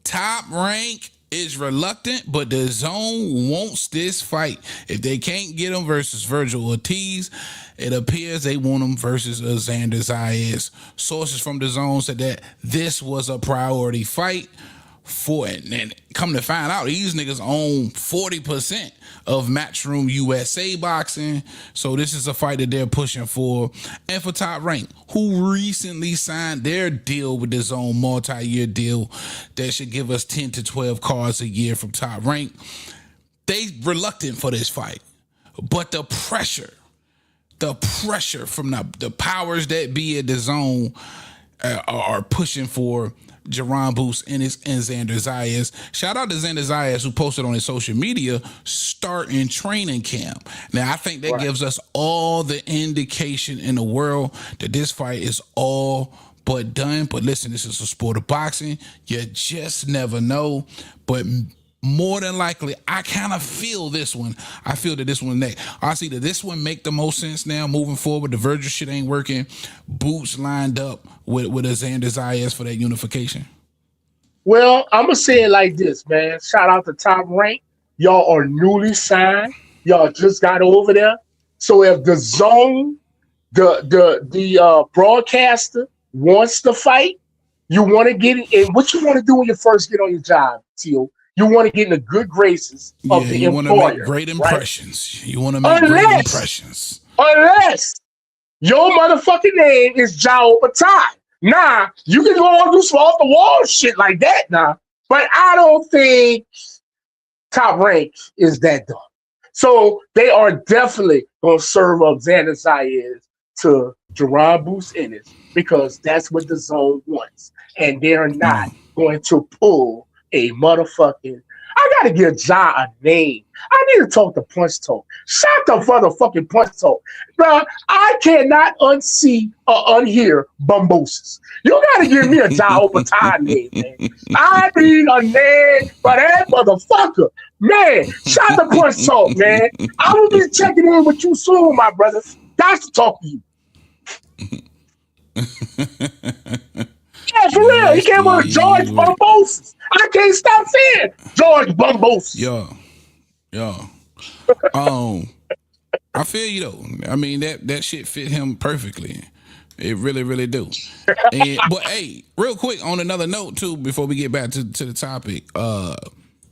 Top Rank is reluctant, but the Zone wants this fight. If they can't get him versus Virgil Ortiz, it appears they want him versus Xander Zayas. Sources from the Zone said that this was a priority fight for it. And come to find out, these niggas own 40% of Matchroom USA Boxing. So this is a fight that they're pushing for. And for Top Rank, who recently signed their deal with the Zone, multi-year deal that should give us 10 to 12 cards a year from Top Rank, they reluctant for this fight. But the pressure from the powers that be at the Zone are pushing for Jaron Boots and Xander Zayas. Shout out to Xander Zayas, who posted on his social media starting training camp. Now, I think that gives us all the indication in the world that this fight is all but done. But listen, this is a sport of boxing. You just never know. But more than likely, I kind of feel this one. I feel that this one next. I see that this one make the most sense now moving forward. The Virgil shit ain't working. Boots lined up with a Xander Zayas for that unification. Well, I'm going to say it like this, man. Shout out to Top Rank. Y'all are newly signed. Y'all just got over there. So if the Zone, the broadcaster wants to fight, you want to get it. And what you want to do when you first get on your job, Teal? You want to get in the good graces of the employer. You want to make great impressions. Right? You want to make great impressions. Unless your motherfucking name is Jao Batai. Nah, you can go on and do some off the wall shit like that now. But I don't think Top Rank is that dumb. So they are definitely going to serve up Xander Zayas to Jaron Boots Ennis because that's what the Zone wants. And they're not going to pull a motherfucking, I gotta give Ja a name. I need to talk to Punch Talk. Shout the motherfucking Punch Talk. Bro, I cannot unsee or unhear Bumbosis. You gotta give me a Ja over time name, man. I need a name for that motherfucker. Man, shout the Punch Talk, man. I will be checking in with you soon, my brother. Got to talk to you. Yeah, for real. He came with George Bumbosis. I can't stop saying George Bumbosis. Yo. I feel you though. I mean that shit fit him perfectly. It really, really do. But hey, real quick on another note too, before we get back to the topic,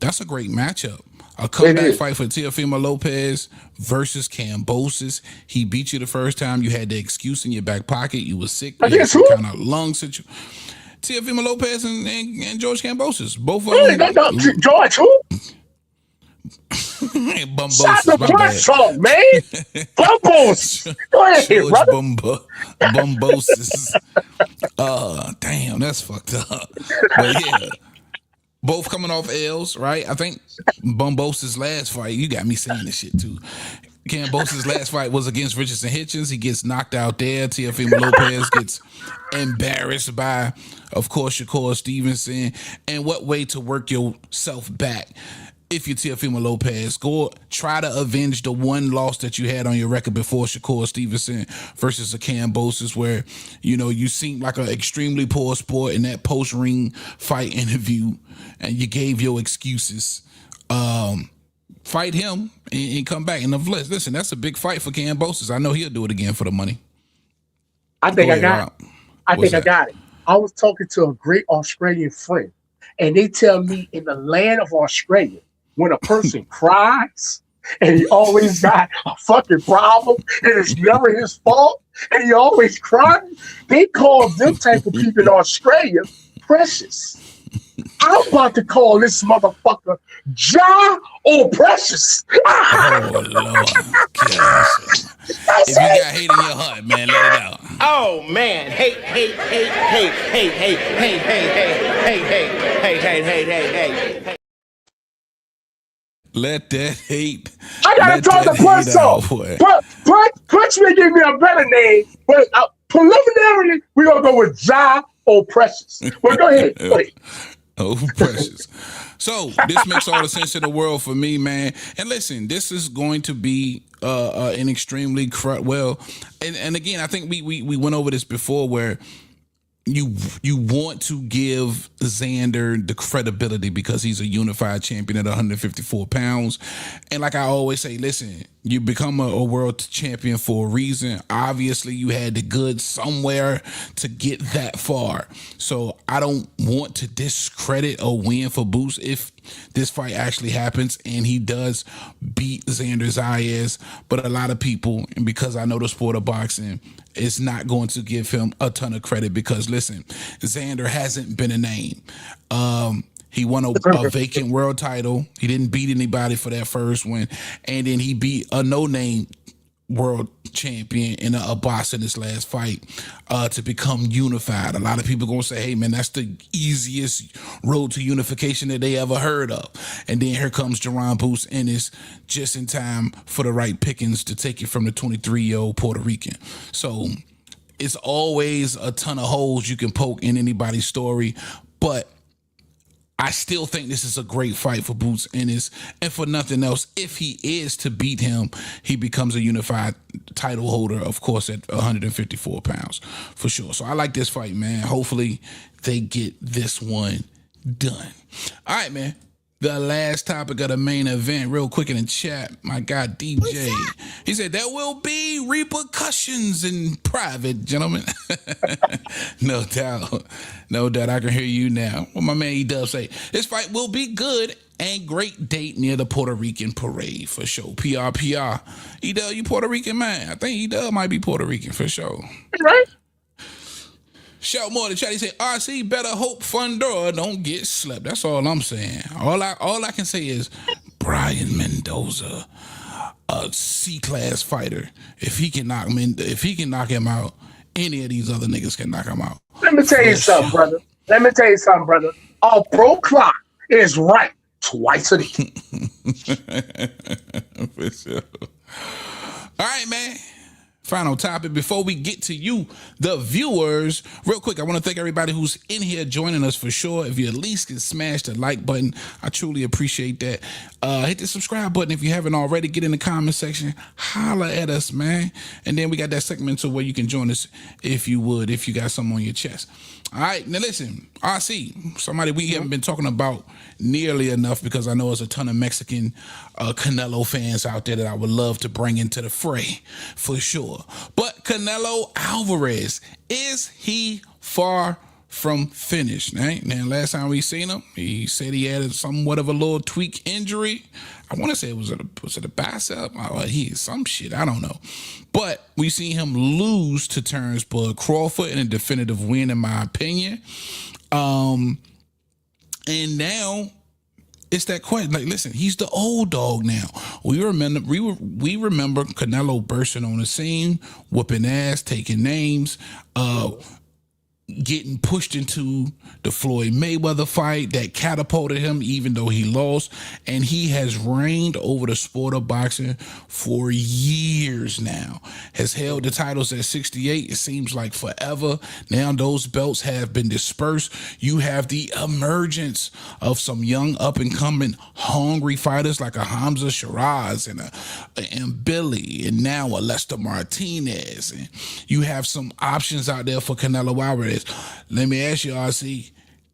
that's a great matchup. A comeback fight for Teofimo Lopez versus Kambosos. He beat you the first time. You had the excuse in your back pocket. You were sick. You had some kind of lung situation. Teofimo Lopez and George Kambosos. Both of them. George who? Bumbosis. Shut the Punch Talk, man. Bumbosis. Go ahead, George brother. Bumbosis. Damn, that's fucked up. But yeah. Both coming off L's, right? I think Bumbosis' last fight, you got me saying this shit too. Kambosos' last fight was against Richardson Hitchens. He gets knocked out there. Teofimo Lopez gets embarrassed by, of course, Shakur Stevenson. And what way to work yourself back if you're Teofimo Lopez? Go try to avenge the one loss that you had on your record before Shakur Stevenson versus a Kambosos, where, you know, you seemed like an extremely poor sport in that post-ring fight interview, and you gave your excuses. Fight him and come back. And listen, that's a big fight for Kambosos. I know he'll do it again for the money. I think I got it. I was talking to a great Australian friend, and they tell me in the land of Australia, when a person cries and he always got a fucking problem and it's never his fault and he always crying, they call them type of people in Australia precious. I'm about to call this motherfucker Ja or Precious. Oh, Lord. If you got hate in your heart, man, let it out. Oh man, hate. Let that hate. I gotta talk to Punch Talk. Punch may give me a better name, but preliminarily, we're gonna go with Ja or Precious. Well, go ahead. Oh, Precious. So this makes all the sense in the world for me, man. And listen, this is going to be an extremely and again, I think we went over this before, where you want to give Xander the credibility because he's a unified champion at 154 pounds. And like I always say, listen, you become a world champion for a reason. Obviously, you had the goods somewhere to get that far. So I don't want to discredit a win for Boost if this fight actually happens and he does beat Xander Zayas. But a lot of people, and because I know the sport of boxing, is not going to give him a ton of credit because, listen, Xander hasn't been a name. He won a vacant world title. He didn't beat anybody for that first one. And then he beat a no-name world champion in a boss in this last fight to become unified. A lot of people going to say, hey, man, that's the easiest road to unification that they ever heard of. And then here comes Jerron Boost, and it's just in time for the right pickings to take it from the 23-year-old Puerto Rican. So it's always a ton of holes you can poke in anybody's story, but I still think this is a great fight for Boots, and for nothing else, if he is to beat him, he becomes a unified title holder, of course, at 154 pounds, for sure. So I like this fight, man. Hopefully they get this one done. All right, man. The last topic of the main event, real quick in the chat, my guy DJ, he said there will be repercussions in private, gentlemen. No doubt. I can hear you now. What my man E-Dub say, this fight will be good and great date near the Puerto Rican parade, for sure. PR. E-Dub, you Puerto Rican, man? I think E-Dub might be Puerto Rican, for sure. Right? Shout more to chat. He said, RC better hope Fundora don't get slept. That's all I'm saying. All I can say is Brian Mendoza, a C-class fighter. If he can knock him out, any of these other niggas can knock him out. Let me tell you something, brother. Our pro clock is right. twice a day. For sure. All right, man. Final topic before we get to you, the viewers. Real quick, I want to thank everybody who's in here joining us for sure. If you at least can smash the like button, I truly appreciate that. Hit the subscribe button if you haven't already. Get in the comment section, holla at us, man. And then we got that segment to where you can join us if you would, if you got something on your chest. All right, now listen, RC, somebody we haven't been talking about nearly enough because I know there's a ton of Mexican Canelo fans out there that I would love to bring into the fray for sure. But Canelo Alvarez, is he far from finished? Right? Now, last time we seen him, he said he had somewhat of a little tweak injury. I want to say was it a bicep? Some shit. I don't know. But we see him lose to Terrence Bud Crawford in a definitive win, in my opinion. And now it's that question. Like, listen, he's the old dog now. We remember Canelo bursting on the scene, whooping ass, taking names, getting pushed into the Floyd Mayweather fight that catapulted him, even though he lost. And he has reigned over the sport of boxing for years now. Has held the titles at 68. It seems like forever. Now those belts have been dispersed. You have the emergence of some young up-and-coming hungry fighters like a Hamza Shiraz and Billy, and now a Lester Martinez. And you have some options out there for Canelo Alvarez. Let me ask you, RC,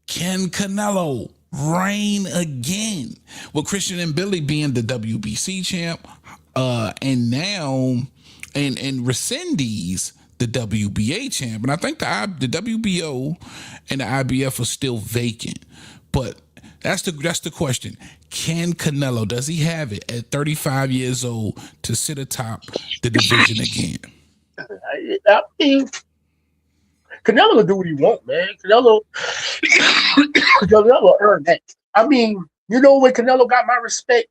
can Canelo reign again? With Christian and Billy being the WBC champ, and now and Resendiz the WBA champ, and I think the WBO and the IBF are still vacant. But that's the question. Can Canelo, does he have it at 35 years old to sit atop the division again? I mean, Canelo will do what he want, man. Canelo earned that. I mean, you know when Canelo got my respect,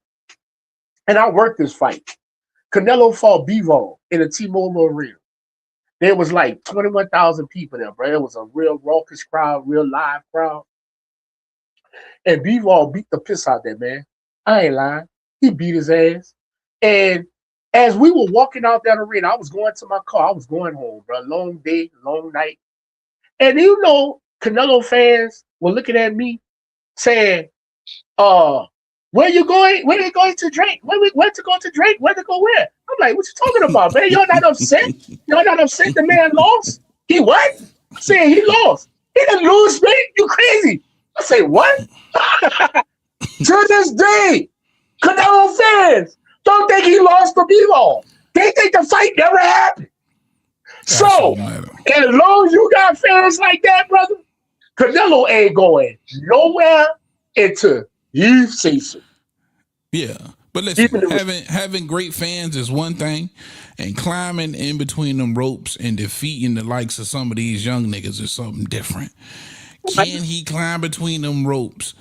and I worked this fight. Canelo fought Bivol in the T-Mobile Arena. There was like 21,000 people there, bro. It was a real raucous crowd, real live crowd. And Bivol beat the piss out that man. I ain't lying. He beat his ass. And as we were walking out that arena, I was going to my car. I was going home, bro. Long day, long night. And you know, Canelo fans were looking at me saying, where you going? Where you going to drink? Where to go to drink? Where to go where? I'm like, what you talking about, man? You're not upset? You're not upset the man lost? He what? I said he lost. He didn't lose, man. You crazy. I say, what? To this day, Canelo fans don't think he lost to Bivol. They think the fight never happened. So, as long as you got fans like that, brother, Canelo ain't going nowhere until you say so. Yeah, but listen, having great fans is one thing, and climbing in between them ropes and defeating the likes of some of these young niggas is something different. Can he climb between them ropes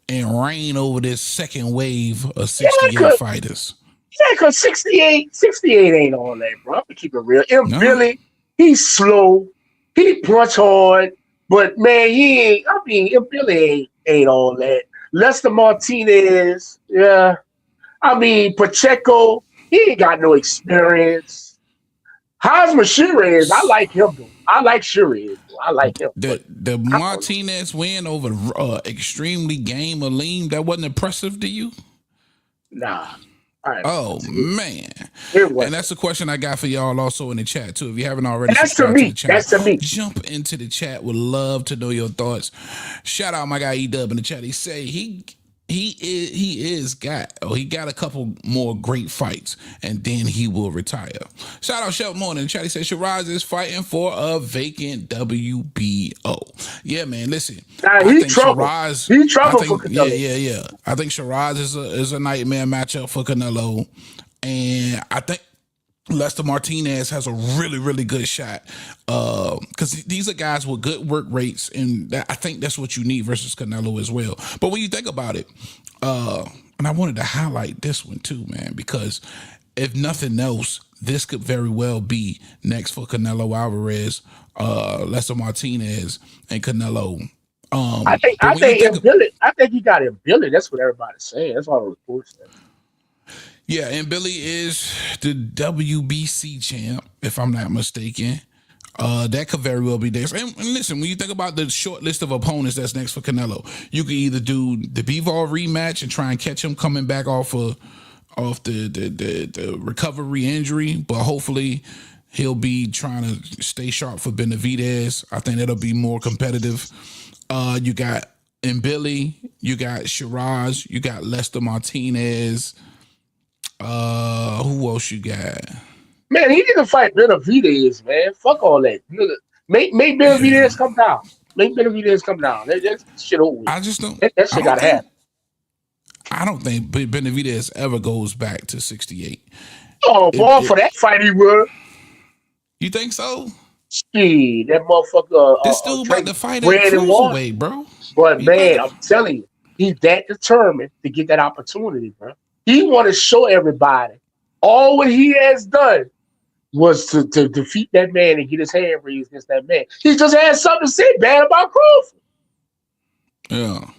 and reign over this second wave of 68 fighters? Yeah, because 68 ain't all that, bro. I'm gonna keep it real. Billy, he's slow. He punch hard, but man, Billy ain't all that. Lester Martinez, yeah. I mean, Pacheco, he ain't got no experience. Hosmer Shiraz, I like him, though. I like Shiraz. I like him. The Martinez win over extremely game Aleem, that wasn't impressive to you? Nah. Oh man, and that's the question I got for y'all also in the chat too. If you haven't already, that's to me. Jump into the chat. Would love to know your thoughts. Shout out my guy E-Dub in the chat. He say he got a couple more great fights and then he will retire. Shout out Shelton Moore in the chat. He said Shiraz is fighting for a vacant WBO. Yeah, man. Listen, I think Shiraz. He trouble for Canelo. Yeah. I think Shiraz is a nightmare matchup for Canelo, and I think Lester Martinez has a really, really good shot because these are guys with good work rates, and I think that's what you need versus Canelo as well. But when you think about it, and I wanted to highlight this one too, man, because if nothing else, this could very well be next for Canelo Alvarez, Lester Martinez, and Canelo I think he got ability. That's what everybody's saying. That's all the reports say. Yeah, and Billy is the WBC champ, if I'm not mistaken. That could very well be next. And listen, when you think about the short list of opponents that's next for Canelo, you could either do the Bivol rematch and try and catch him coming back off the recovery injury, but hopefully he'll be trying to stay sharp for Benavidez. I think that'll be more competitive. You got Billy, you got Shiraz, you got Lester Martinez. Who else you got? Man, he need to fight Benavidez, man. Fuck all that. Make Benavidez come down. Make Benavidez come down. That shit over with. I just don't. That shit gotta happen. I don't think Benavidez ever goes back to 68. Oh, boy, for that fight he would. You think so? Gee, that motherfucker. This dude about to fight at cruiserweight, bro. But man, I'm telling you, he's that determined to get that opportunity, bro. He want to show everybody all what he has done was to defeat that man and get his hand raised against that man. He just had something to say bad about Crawford. Yeah.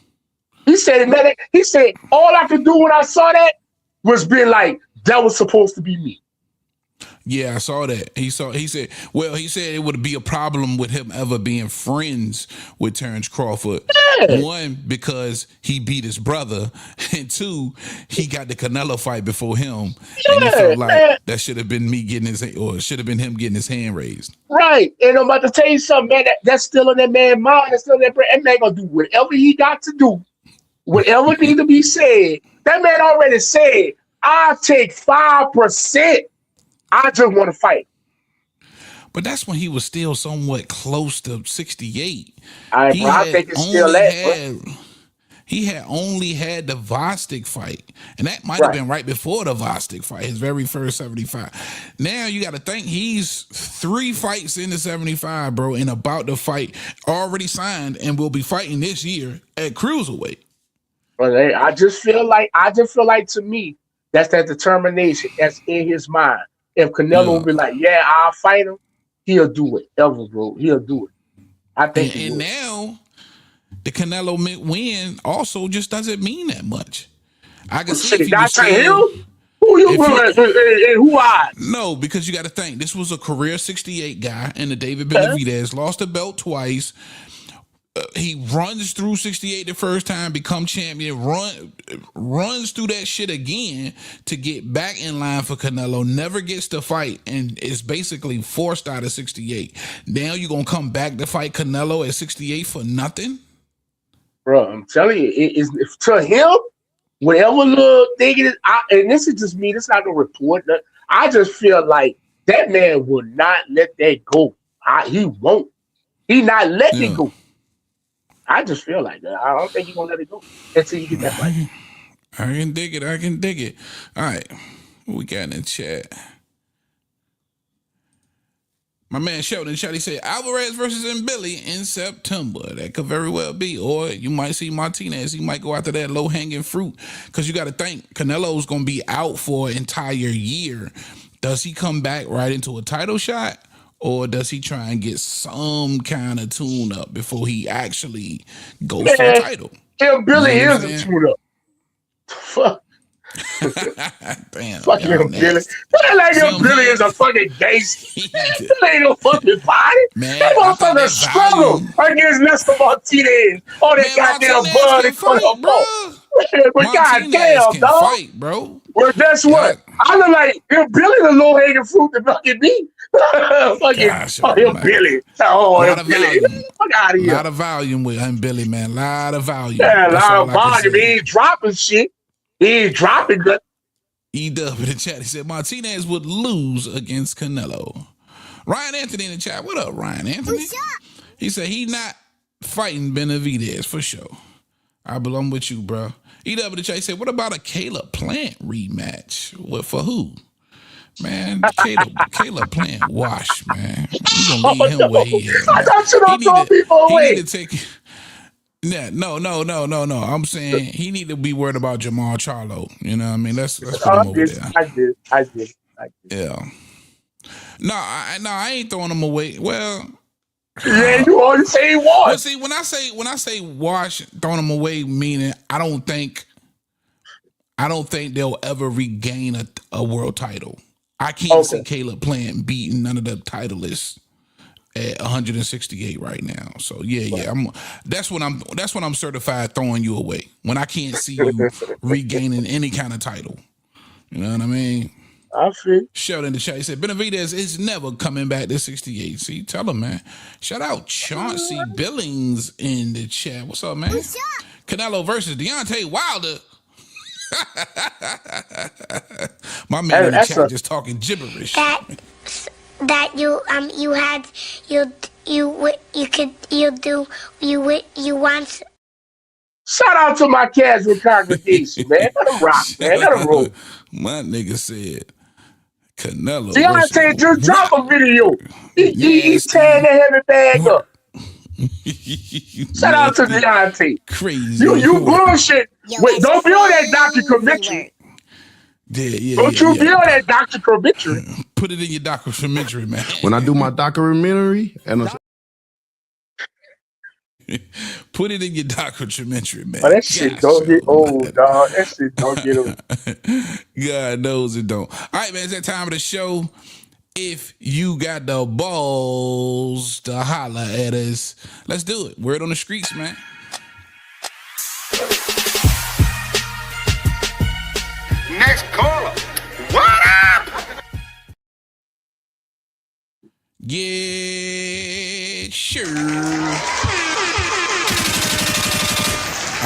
He said, all I could do when I saw that was be like, that was supposed to be me. Yeah, I saw that. He said it would be a problem with him ever being friends with Terrence Crawford. Yeah. One, because he beat his brother, and two, he got the Canelo fight before him, and he felt like that should have been me getting it should have been him getting his hand raised. Right, and I'm about to tell you something, man. That's still in that man's mind. That's still in that brain. That man gonna do whatever he got to do, whatever needs to be said. That man already said, "I'll take 5%. I just want to fight." But that's when he was still somewhat close to 68. I think it's still that. He had only had the Vostok fight, and that might have been right before the Vostok fight, his very first 75. Now you got to think he's 3 fights into 75, bro, and about to fight, already signed, and will be fighting this year at cruiserweight. But I just feel like to me, that's that determination that's in his mind. If Canelo will be like, yeah, I'll fight him, he'll do it. Bro. He'll do it. I think. And now the Canelo win also just doesn't mean that much. I can see if he was still, who you and who I? No, because you got to think this was a career 68 guy, and the David Benavidez lost the belt twice. He runs through 68 the first time, become champion, runs through that shit again to get back in line for Canelo, never gets to fight, and is basically forced out of 68. Now you're going to come back to fight Canelo at 68 for nothing? Bro, I'm telling you, it's to him, whatever little thing it is, and this is just me, this is not a report. I just feel like that man will not let that go. He won't. He not letting it go. I just feel like that. I don't think he's gonna let it go until you get that fight. I can dig it. All right. What we got in the chat? My man Sheldon in the chat, he said Alvarez versus Billy in September. That could very well be. Or you might see Martinez. He might go after that low-hanging fruit. Because you got to think, Canelo's going to be out for an entire year. Does he come back right into a title shot? Or does he try and get some kind of tune up before he actually goes for a title? Him Billy is a tune up. Fuck. Damn. Fuck him Billy. Like him Billy is a fucking gangster. Billy ain't no fucking body. Man, that motherfucker struggle against Lester Martinez. All that goddamn blood and front of him. But goddamn, dog. Fight, bro. Well, guess what? I look like him Billy the low hanging fruit to fucking me. Fucking Billy. Oh, him Billy. Fuck out of here. A lot of volume with him Billy, man. A lot of volume. Yeah, a lot of volume. He ain't dropping shit. He ain't dropping good. E-Dub in the chat, he said Martinez would lose against Canelo. Ryan Anthony in the chat. What up, Ryan Anthony? He said he not fighting Benavidez for sure. I belong with you, bro. E-Dub in the chat, he said, what about a Caleb Plant rematch? What, for who? Man, Caleb Plant wash, man. You gonna leave him where he is. I thought you don't throw people away. He need to take... Yeah, no. I'm saying he need to be worried about Jamal Charlo. You know what I mean? Let's put him over there. I did. Yeah. No, I ain't throwing him away. Well, Yeah, you already say Wash. Well, see, when I say Wash, throwing him away, meaning I don't think they'll ever regain a world title. I can't see Caleb Plant beating none of the titleists at 168 right now. So yeah. That's when I'm certified throwing you away. When I can't see you regaining any kind of title. You know what I mean? I feel. Shout in the chat. He said Benavidez is never coming back to 68. See, tell him, man. Shout out Chauncey Billings in the chat. What's up, man? What's up? Canelo versus Deontay Wilder. My man in the chat just talking gibberish. That you want. Shout out to my casual congregation, man. Let them rock, man. Let them roll. My nigga said Canelo. Deontay just dropped a video. He's tearing the heavy bag up. Shout out to Deontay. Crazy. You bullshit. Wait, don't be on that Dr. Comitry. Yeah. Don't you be on that Dr. Comitry. Put it in your documentary, man. When I do my documentary, and put it in your documentary, man. Oh, that shit don't get old, dog. That shit don't get old. God knows it don't. All right, man, it's that time of the show. If you got the balls to holler at us, let's do it. Word on the streets, man. Next caller. What up? Yeah, sure. All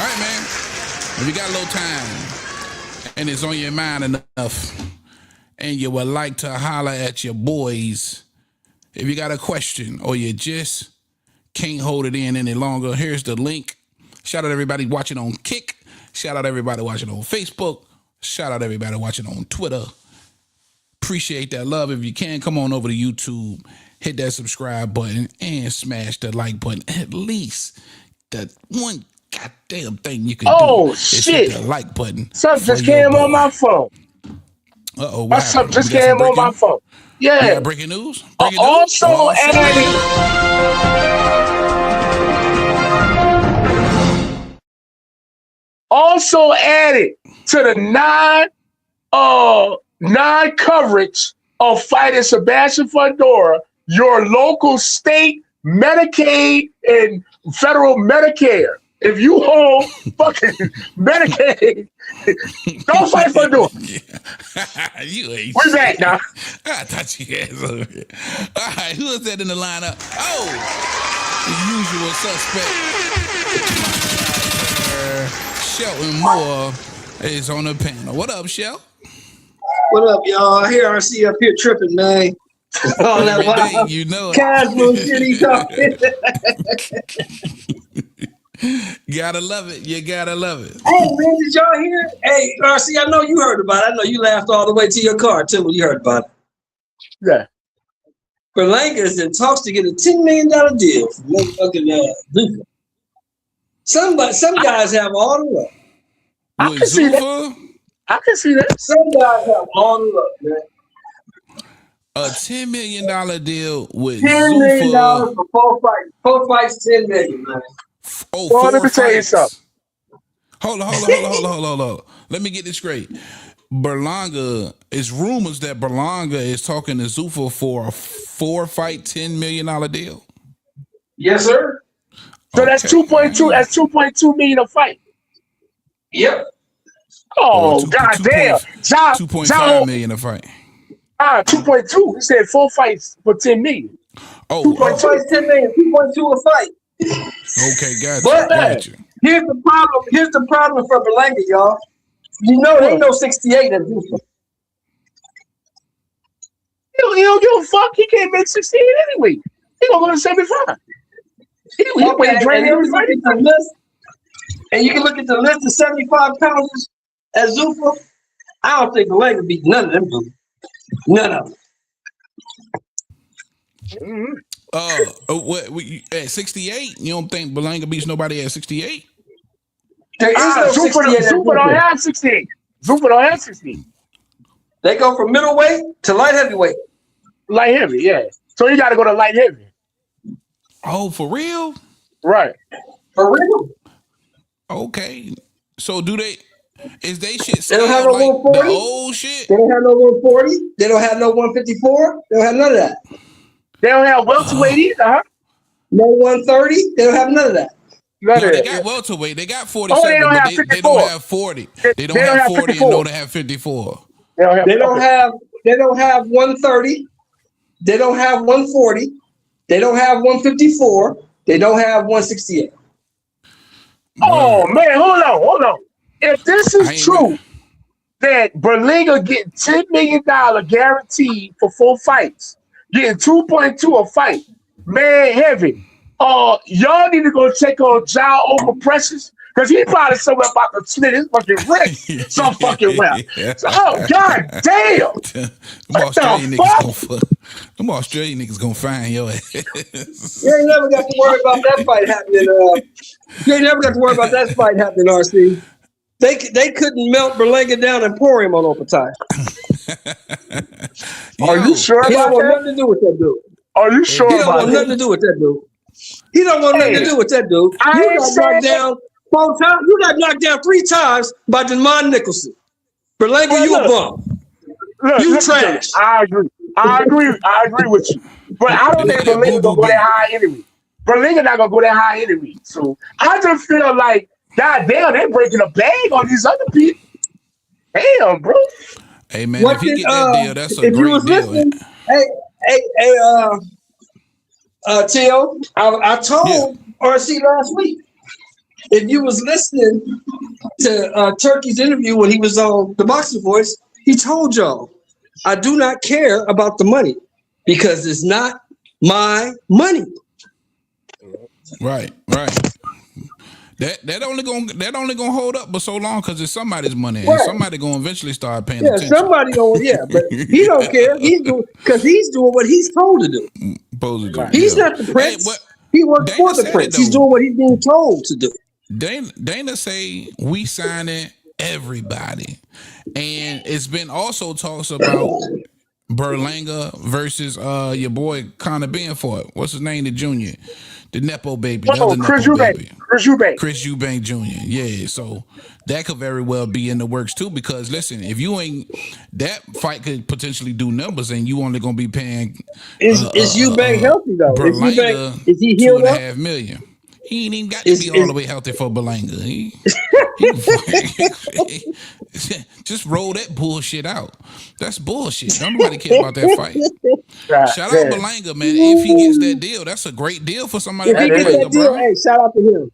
right, man. If you got a little time and it's on your mind enough and you would like to holler at your boys, if you got a question or you just can't hold it in any longer, here's the link. Shout out everybody watching on Kick. Shout out everybody watching on Facebook. Shout out everybody watching on Twitter. Appreciate that love. If you can, come on over to YouTube, hit that subscribe button, and smash the like button. At least that one goddamn thing you can do is hit the like button. Something just came on my phone. Uh-oh. Something just came on my phone. Yeah. Breaking news? Also added to the non-coverage of fighting Sebastian Fundora, your local state Medicaid and federal Medicare. If you hold fucking Medicaid, don't fight Fundora. We back now. I thought you guys over here. All right, who is that in the lineup? Oh, the usual suspect. Shelton Moore is on the panel. What up, Shel? What up, y'all? I hear RC up here tripping, man. All that wild, you know it. casual shit he talking. Gotta love it. You gotta love it. Hey, man, did y'all hear? Hey, RC, I know you heard about it. I know you laughed all the way to your car, too, when you heard about it. Yeah. Berlanga is in talks to get a $10 million deal from motherfucking Zuffa. Some guys have all the luck. I can see that. I can see that. Some guys have all the luck, man. A $10 million deal with $10 million for 4 fights. 4 fights, $10 million, man. Oh, well, let me tell you something. Hold on. Let me get this straight. Berlanga, it's rumors that Berlanga is talking to Zuffa for a 4-fight, $10 million deal. Yes, sir. So that's 2.2. That's 2.2 million a fight. Yep. Oh, goddamn. 2.5 million a fight. 2.2. He said 4 fights for 10 million. Oh, 2.2 fights, 10 million. 2.2 a fight. Okay, gotcha. But here's the problem. Here's the problem for Berlanga, y'all. You know they know 68 at Zuffa. He don't give a fuck. He can't make 68 anyway. He gonna go to 75. He went drain everybody. And you can look at the list of 75 pounders at Zuffa. I don't think Berlanga beat none of them dudes. None of them. At 68, you don't think Berlanga beats nobody at 68? There is no 68. Zuffa don't have 68. Zuffa don't have 68. They go from middleweight to light heavyweight. Light heavy, yeah. So you got to go to light heavy. Oh, for real? Right. For real. Okay. So do they? Is they shit They don't have still no like 140. the old shit? They don't have no 140. They don't have no 154. They don't have none of that. They don't have welterweight either, huh? No 130. They don't have none of that. No, they got welterweight. They got 47, Oh, they don't but have they 54. don't have 40. They don't have 40 and no, they have 54. They don't have 130. They don't have 140. They don't have 154. They don't have 168. Oh man, hold on. If this is true, that Berlinger getting $10 million guaranteed for 4 fights, getting 2.2 a fight, man, heavy. Y'all need to go check on Ja over Precious, because he probably somewhere about to slit his fucking wrist some fucking well. So, oh god damn! Them Australian niggas gonna find your ass. You ain't never got to worry about that fight happening. You ain't never got to worry about that fight happening, RC. They couldn't melt Berlanga down and pour him on Opatai. Are you sure He about don't want that? nothing to do with that dude. Are you sure He don't about want nothing to do with that dude. He don't want nothing to do with that dude. I You ain't got saying knocked down 4 times. You got knocked down 3 times by Demond Nicholson. Berlanga, you a bum. You trash. I agree with you. But I don't think Berlinga gonna go that high anyway. Berlinga not gonna go that high anyway. So I just feel like, goddamn, they breaking a bag on these other people. Damn, bro. Hey man, if you get that deal, that's a if you great was deal. listening, Tio, I told RC last week. If you was listening to Turkey's interview when he was on the Boxing Voice, he told y'all, I do not care about the money because it's not my money. Right. That only gonna hold up but so long because it's somebody's money and somebody gonna eventually start paying attention. Somebody gonna but he don't care. He's doing what he's told to do. He's not the prince. He works for the prince. He's doing what he's being told to do. Dana say we signing everybody, and it's been also talks about Berlanga versus your boy Conor Benford. What's his name? The junior, the Nepo baby. Chris Eubank. Chris Eubank Jr. Yeah, so that could very well be in the works too. Because listen, if you ain't, that fight could potentially do numbers, and you only gonna be paying. Is Eubank healthy though? Is he healed up? $2.5 million. He ain't even got to be all the way healthy for Berlanga. He just roll that bullshit out. That's bullshit. Nobody care about that fight. Shout out Berlanga, man. If he gets that deal, that's a great deal for somebody. If he gets that deal, hey, shout out to him.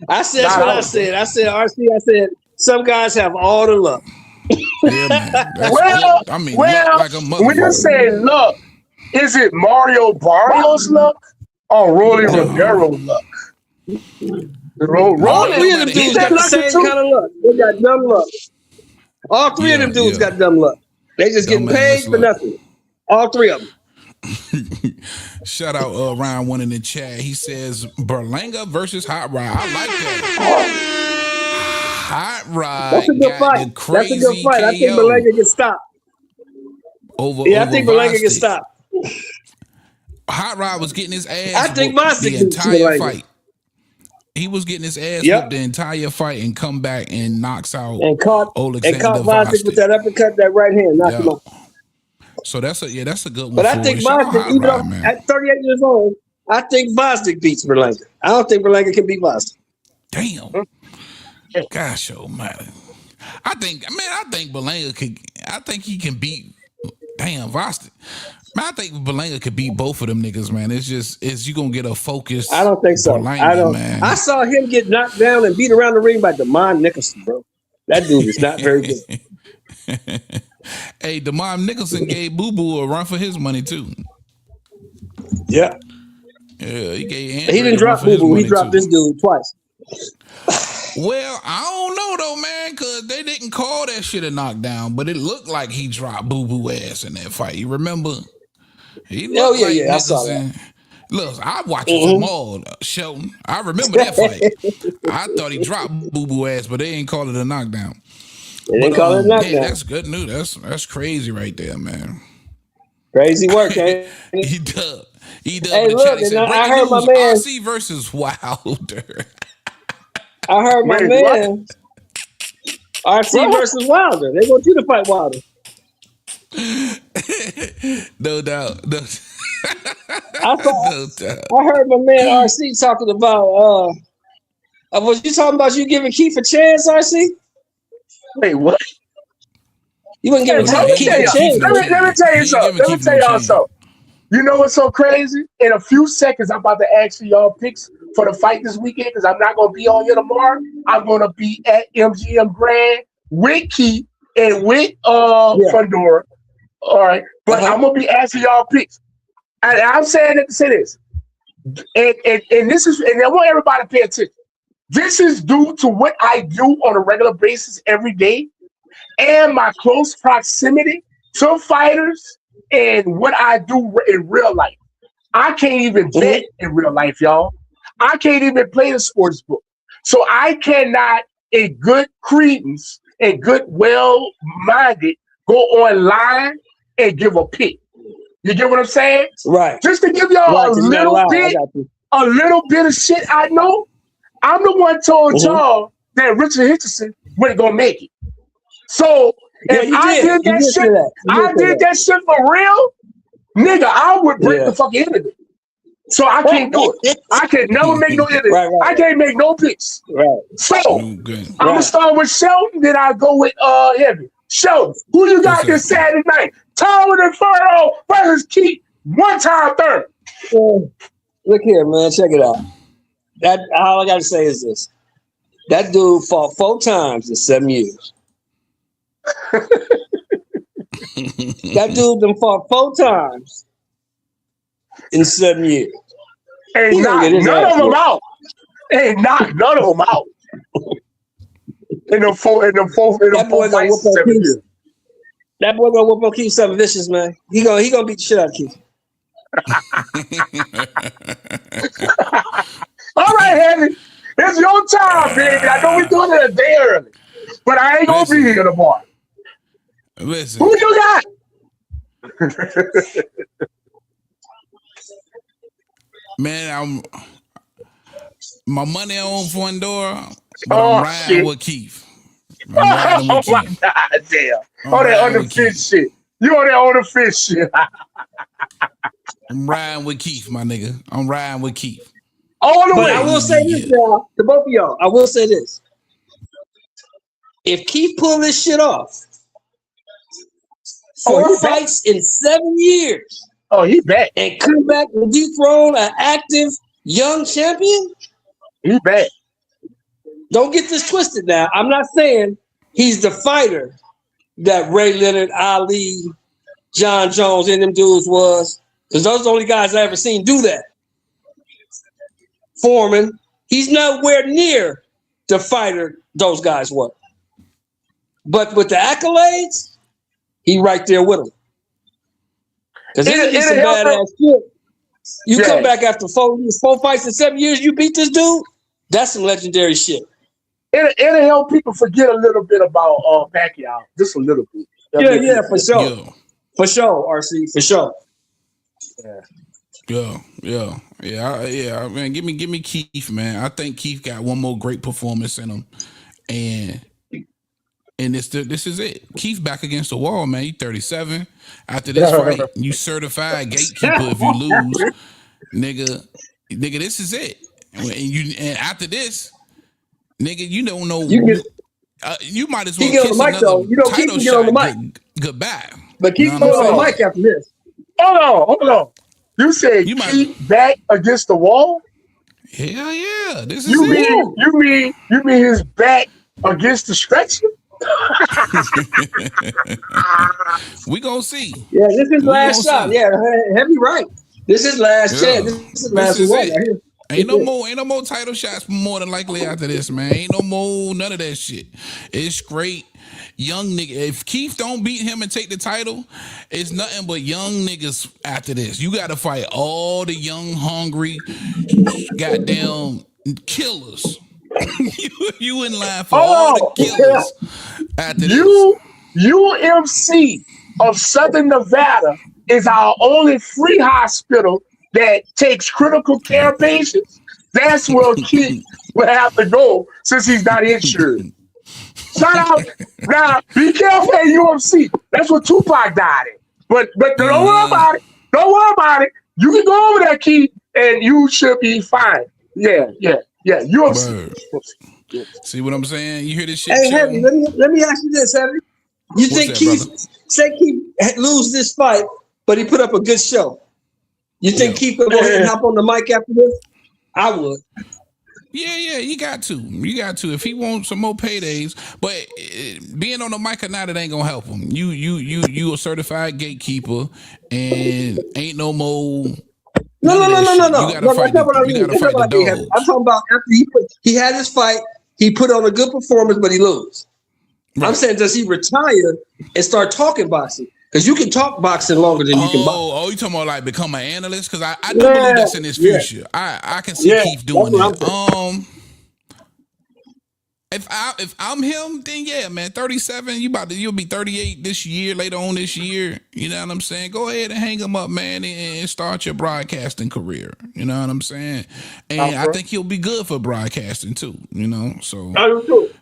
I said what I said. I said, RC, some guys have all the luck. Yeah, man. Well, luck like a mother. when you say luck, is it Mario Barrios luck or Rolly Romero's luck? All 3 of them dudes got the same kind of luck. They got dumb luck. All 3 of them dudes got dumb luck. They just getting paid for nothing. All 3 of them. Shout out Ryan one in the chat. He says Berlanga versus Hot Rod. I like that. Hot Rod. That's a good fight. That's a good fight. I think Berlanga can stop. I think Berlanga can stop. Hot Rod was getting his ass. I think the entire fight. He was getting his ass whipped the entire fight and come back and knocks out Alexander Vasek with that uppercut, that right hand, knocked him out. So that's a good one. But I think Vasek, even though at 38 years old, I think Vasek beats Berlanga. I don't think Berlanga can beat Vasek. Damn. Gosh, oh man. I think Berlanga could. I think he can beat. Damn, Vasek. Man, I think Berlanga could beat both of them niggas, man. It's you gonna get a focus. I don't think so. Berlanga, man. I saw him get knocked down and beat around the ring by Demond Nicholson, bro. That dude is not very good. Hey, Demond Nicholson gave Boo Boo a run for his money too. Yeah. Yeah, he gave. He didn't drop Boo Boo. He dropped this dude twice. Well, I don't know though, man, because they didn't call that shit a knockdown, but it looked like he dropped Boo Boo ass in that fight. You remember? He looked like I saw that. Look, I watched it from all Shelton. I remember that fight. I thought he dropped Boo Boo ass, but they ain't call it a knockdown. They didn't call it a knockdown. Yeah, that's good news. That's crazy right there, man. Crazy work, ain't it? He dub. He dub Hey, in the look, chat. He and said, I breaking heard my news, man. RC versus Wilder. I heard my Wait, man. RC versus Wilder. They want you to fight Wilder. No doubt. No, I no doubt. heard my man RC talking about. Was you talking about you giving Keith a chance, RC? Wait, what? You wouldn't give Oh, no, Keith a chance. Let me tell you something. Let me tell y'all something. You know what's so crazy? In a few seconds, I'm about to ask for y'all picks for the fight this weekend because I'm not going to be on here tomorrow. I'm going to be at MGM Grand with Keith and with Fundora. All right. But I'm going to be asking y'all picks. And I'm saying it to say this. And this is, and I want everybody to pay attention. This is due to what I do on a regular basis every day and my close proximity to fighters and what I do in real life. I can't even bet in real life, y'all. I can't even play the sports book. So I cannot, in good credence and good well-minded, go online and give a pick. You get what I'm saying? Right. Just to give y'all a little bit of shit I know. I'm the one told y'all that Richard Hitchison wasn't gonna make it. So if I did that shit for real, nigga, I would break the fucking internet. So I can't do it. I can never make no internet. Right. I can't make no picks. Right. So I'm gonna start with Shelton, then I go with Heavy. Shelton, who you got this Saturday night? Tyler Inferno versus Keith. 1-time third. Look here, man. Check it out. All I got to say is this. That dude fought 4 times in 7 years. That dude done fought 4 times in 7 years. Ain't none of them out. Ain't none of them out. In the four fights in 7 years. That boy gonna whoop on Keith something vicious, man. He gonna beat the shit out of Keith. All right, Heavy. It's your time, baby. I know we're doing it a day early, but I ain't gonna be here tomorrow. Listen. Who you got? Man, my money on Fundora, but I'm riding with Keith. I'm riding with Keith. My God, damn. On that underfit shit. You on that underfit shit. I'm riding with Keith, my nigga. I'm riding with Keith. All the but way. I will say this, y'all, to both of y'all. I will say this. If Keith pull this shit off, 4 fights in 7 years. Oh, he back. And come back and dethrone an active young champion. He back. Don't get this twisted now. I'm not saying he's the fighter that Ray Leonard, Ali, John Jones, and them dudes was. Because those are the only guys I ever seen do that. Foreman, he's nowhere near the fighter those guys were. But with the accolades, he right there with them. Because it's some badass shit. You come back after 4 fights in 7 years, you beat this dude, that's some legendary shit. It'll help people forget a little bit about Pacquiao. Just a little bit. Yeah, for sure. Yeah. For sure, RC, for sure. Yeah. Man, give me Keith, man. I think Keith got one more great performance in him, and this is it. Keith back against the wall, man. You 37. After this fight, you certified gatekeeper if you lose, nigga. This is it. And after this, nigga, you don't know. You might as well kiss another title shot. Goodbye. But keep going on the mic after this. Hold on. You said Keith back against the wall? Hell yeah. This is it. You mean his back against the stretcher? We gonna see. Yeah, this is last shot. See. Yeah, Heavy right. This is last chance. This is last one right here. Ain't no more title shots more than likely after this, man. Ain't no more none of that shit. It's great. Young nigga. If Keith don't beat him and take the title, it's nothing but young niggas after this. You gotta fight all the young, hungry, goddamn killers. you in line for all the killers after this. UMC of Southern Nevada is our only free hospital that takes critical care patients. That's where Keith will have to go since he's not insured. Shout out. Now, be careful at UFC. That's what Tupac died in. But don't worry about it. Don't worry about it. You can go over there, Keith, and you should be fine. Yeah. UFC. See what I'm saying? You hear this shit? Hey, Heavy, let me ask you this, Heavy. You think Keith lose this fight, but he put up a good show? You think Keith will go ahead and hop on the mic after this? I would. Yeah, you got to. If he wants some more paydays, but being on the mic or not, it ain't gonna help him. You a certified gatekeeper, and ain't no more. No. You gotta fight the dogs. I'm talking about after he had his fight, he put on a good performance, but he lose. Right. I'm saying, does he retire and start talking boxing? Because you can talk boxing longer than you can box. Oh, you talking about like become an analyst? Because I do believe that's in his future. I can see Keith doing that. If I'm him, then yeah, man, 37. You'll be 38 this year, later on this year. You know what I'm saying? Go ahead and hang him up, man, and start your broadcasting career. You know what I'm saying? And I think he'll be good for broadcasting too. You know, so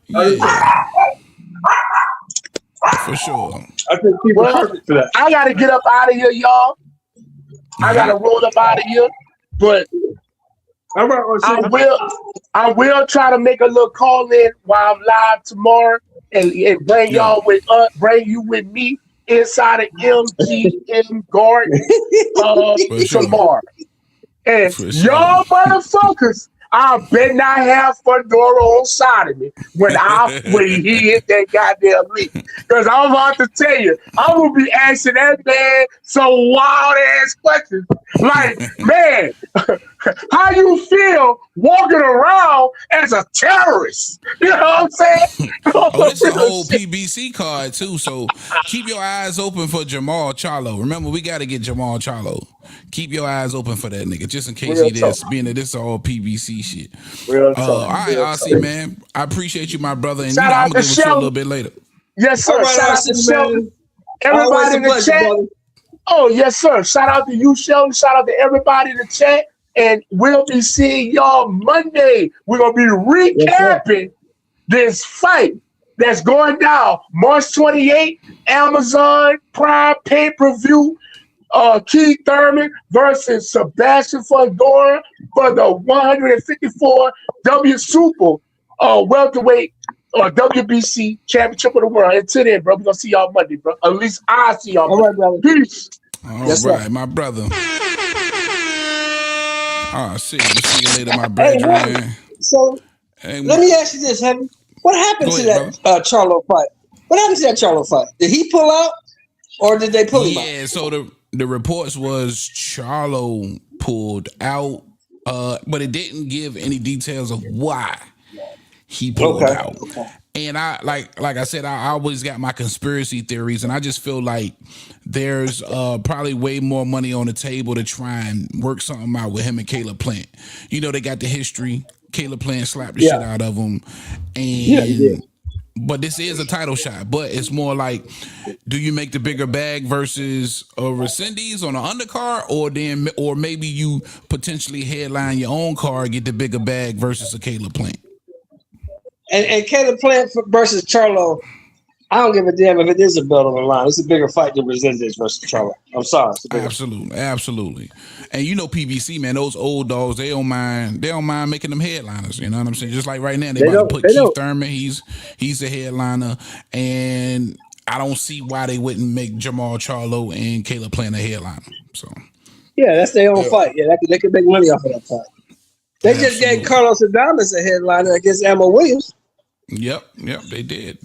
yeah. For sure. I think people are perfect for that. I gotta get up out of here, y'all. I gotta roll up out of here, but I will try to make a little call in while I'm live tomorrow and bring y'all bring you with me inside of MGM Garden tomorrow. And y'all motherfuckers, I bet not have Fedora on side of me when he hit that goddamn leak. Because I'm about to tell you, I'm going to be asking that man some wild ass questions. Like, man, how you feel walking around as a terrorist? You know what I'm saying? It's a whole PBC card too, so keep your eyes open for Jamal Charlo. Remember, we got to get Jamal Charlo. Keep your eyes open for that nigga, just in case he does, being that this all PBC shit. All right, RC, man. I appreciate you, my brother, and I'm going to give it to you a little bit later. Yes, sir. Shout out to Sheldon. Everybody in the chat. Brother. Oh, yes, sir. Shout out to you, Sheldon. Shout out to everybody in the chat. And we'll be seeing y'all Monday. We're going to be recapping this fight that's going down March 28th, Amazon Prime pay-per-view. Keith Thurman versus Sebastian Fedora for the 154 Super welterweight WBC championship of the world. Until then, bro, we're gonna see y'all Monday, bro. At least I'll see y'all. All right, brother. Peace. All right, my brother. See you later, my brother. Man. So let me ask you this, Heavy. What happened to that Charlo fight? What happened to that Charlo fight? Did he pull out, or did they pull him out? Yeah, so the reports was Charlo pulled out, but it didn't give any details of why he pulled out. And I like I said, I always got my conspiracy theories, and I just feel like there's probably way more money on the table to try and work something out with him and Caleb Plant. You know, they got the history. Caleb Plant slapped the shit out of him, and but this is a title shot. But it's more like, do you make the bigger bag versus Resendiz on the undercard, or maybe you potentially headline your own card, get the bigger bag versus a Caleb Plant. And Caleb Plant versus Charlo, I don't give a damn if it is a belt on the line. It's a bigger fight than Resendiz versus Charlo. I'm sorry. Absolutely. And you know PBC, man, those old dogs, they don't mind making them headliners. You know what I'm saying? Just like right now, they about to put Keith Thurman. He's the headliner, and I don't see why they wouldn't make Jamal Charlo and Caleb Plant a headliner. So yeah, that's their own fight. Yeah, they could make money off of that fight. They just gave Carlos Adames a headliner against Ammo Williams. Yep, they did.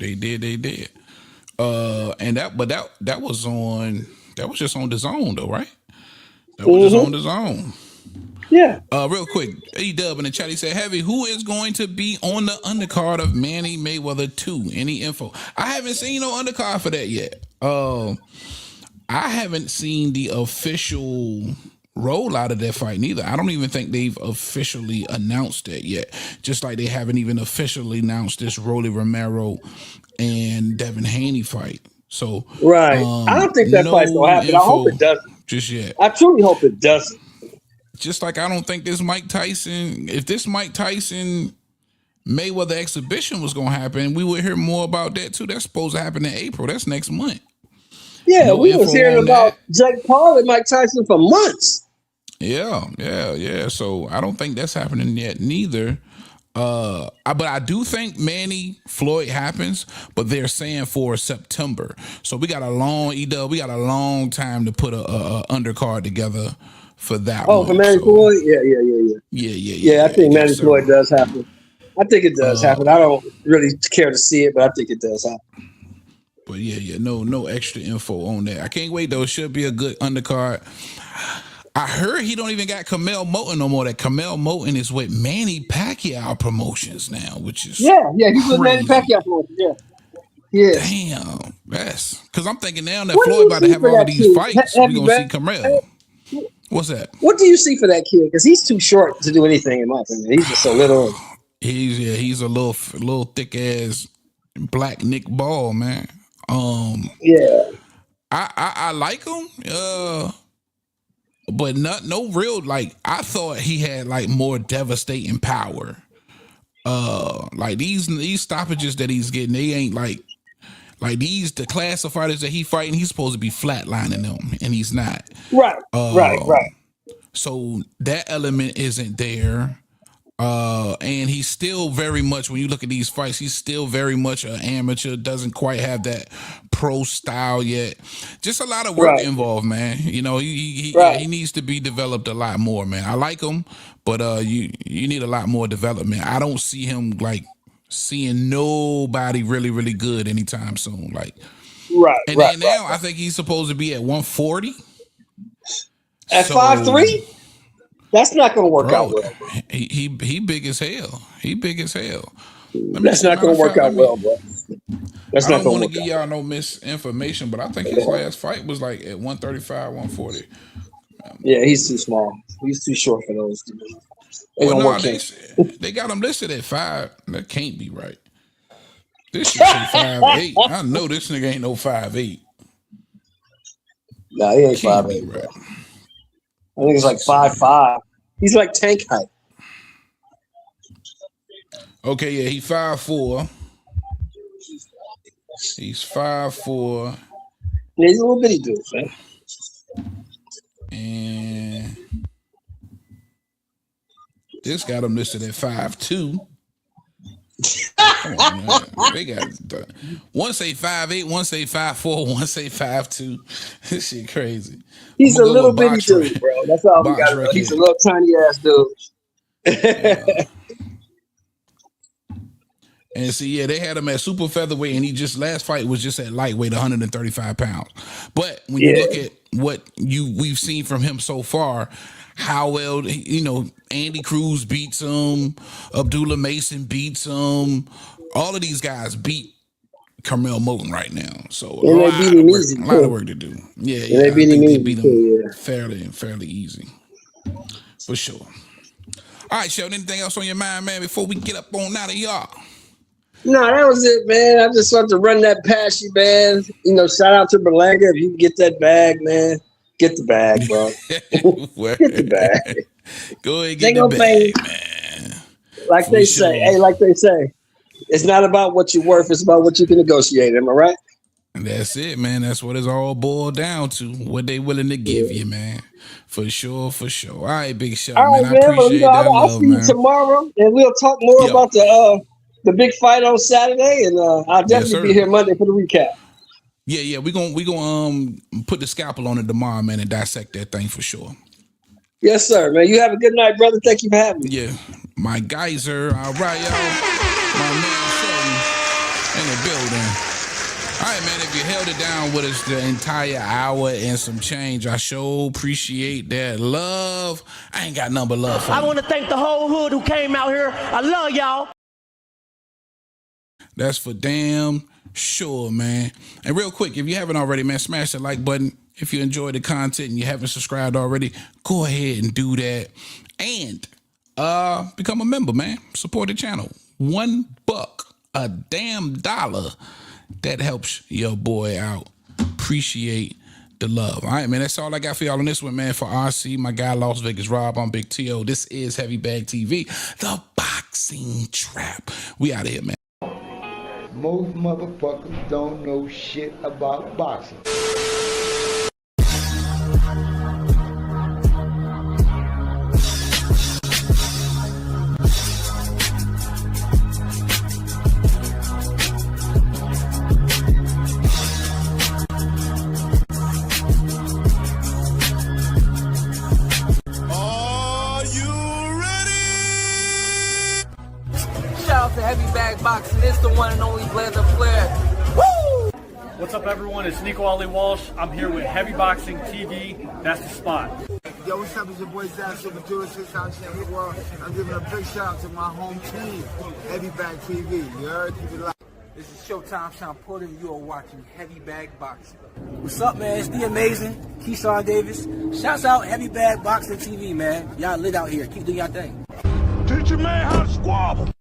And that was just on the zone though, right? That was just on the zone. Yeah. Real quick, E-Dub in the chat, he said, Heavy, who is going to be on the undercard of Manny Mayweather 2? Any info? I haven't seen no undercard for that yet. I haven't seen the official roll out of that fight neither. I don't even think they've officially announced that yet. Just like they haven't even officially announced this Rolly Romero and Devin Haney fight. So right. I don't think that fight's gonna happen. I hope it doesn't. Just yet. I truly hope it doesn't. Just like I don't think this Mike Tyson, if this Mike Tyson Mayweather exhibition was gonna happen, we would hear more about that too. That's supposed to happen in April. That's next month. Yeah, we was hearing about Jake Paul and Mike Tyson for months. Yeah. So I don't think that's happening yet neither. But I do think Manny Floyd happens, but they're saying for September. So we got a long time to put a undercard together for that one. Oh, for Manny Floyd? Yeah. I think Manny Floyd does happen. I think it does happen. I don't really care to see it, but I think it does happen. But no extra info on that. I can't wait though. It should be a good undercard. I heard he don't even got Canelo Moulton no more. That Canelo Moulton is with Manny Pacquiao Promotions now, which is he's with Manny Pacquiao Promotions. Yeah. Damn, that's because I'm thinking now that Floyd about to have all of these fights. We're gonna see Canelo. What's that? What do you see for that kid? Because he's too short to do anything in my opinion. He's just a little. He's a little thick ass black Nick Ball, man. I like him. But no real, like, I thought he had like more devastating power. Like these stoppages that he's getting, they ain't like the class of fighters that he fighting, he's supposed to be flatlining them, and he's not. Right. So that element isn't there. And he's still very much, when you look at these fights, he's still very much an amateur, doesn't quite have that pro style yet. Just a lot of work involved, man. You know, he needs to be developed a lot more, man. I like him, but you need a lot more development. I don't see him like seeing nobody really, really good anytime soon. Like, then now I think he's supposed to be at 140. At 5'3"? That's not going to work out well. He big as hell. He big as hell. That's not going to work out well, bro. That's not going to work out. I don't want to give y'all no misinformation, but I think his last fight was like at 135, 140. Yeah, he's too small. He's too short for those two. They got him listed at 5. That can't be right. This should say 5'8". I know this nigga ain't no 5'8". Nah, he ain't 5'8". Right. I think it's like 5'5". He's like tank height. Okay, yeah, he's 5'4". He's 5'4". Yeah, he's a little bitty dude, man. And this got him listed at 5'2". Come on, man. They got one say 5'8", one say 5'4", one say 5'2". This shit crazy. He's a little bitty dude, bro. That's all we got. He's a little tiny ass dude. And see, they had him at super featherweight, and he just last fight was just at lightweight, 135 pounds. But when you look at what we've seen from him so far, how well, Andy Cruz beats him, Abdullah Mason beats him. All of these guys beat Canelo Moulton right now. So a lot of work to do. Yeah, they beat him fairly easy. For sure. All right, Sheldon, anything else on your mind, man, before we get up on out of y'all? No, that was it, man. I just wanted to run that past you, man. Shout out to Berlanga. If you can get that bag, man, get the bag, bro. Get the bag. Go ahead and get the bag, man. Like they say, it's not about what you're worth. It's about what you can negotiate. Am I right? That's it, man. That's what it's all boiled down to. What they willing to give you, man. For sure. All right, Big Show, man. I appreciate that I'll see you tomorrow, and we'll talk more about the big fight on Saturday, and I'll definitely be here Monday for the recap. Yeah. We gonna put the scalpel on it tomorrow, man, and dissect that thing for sure. Yes, sir, man. You have a good night, brother. Thank you for having me. Yeah, my geyser. All right, y'all. My man Sheldon in the building. All right, man. If you held it down with us the entire hour and some change, I sure appreciate that love. I ain't got nothing but love for you. I want to thank the whole hood who came out here. I love y'all. That's for damn sure, man. And real quick, if you haven't already, man, smash the like button. If you enjoyed the content and you haven't subscribed already, go ahead and do that. And become a member, man. Support the channel. $1, a damn dollar. that helps your boy out. Appreciate the love. All right, man, that's all I got for y'all on this one, man. For RC, my guy, Las Vegas Rob, I'm Big T.O. This is Heavy Bag TV, the boxing trap. We out of here, man. Most motherfuckers don't know shit about boxing. Shout out to Heavy Bag Boxing. It's the one and only Blazer Flair. Woo! What's up, everyone? It's Nico Ali Walsh. I'm here with Heavy Boxing TV. That's the spot. Yo, what's up? It's your boy Zach, Super 206 out here in the world. I'm giving a big shout out to my home team, Heavy Bag TV. You heard? Keep it live. This is Showtime Sean Porter, and you are watching Heavy Bag Boxing. What's up, man? It's the amazing Keyshawn Davis. Shouts out Heavy Bag Boxing TV, man. Y'all lit out here. Keep doing y'all thing. Teach your man how to squabble.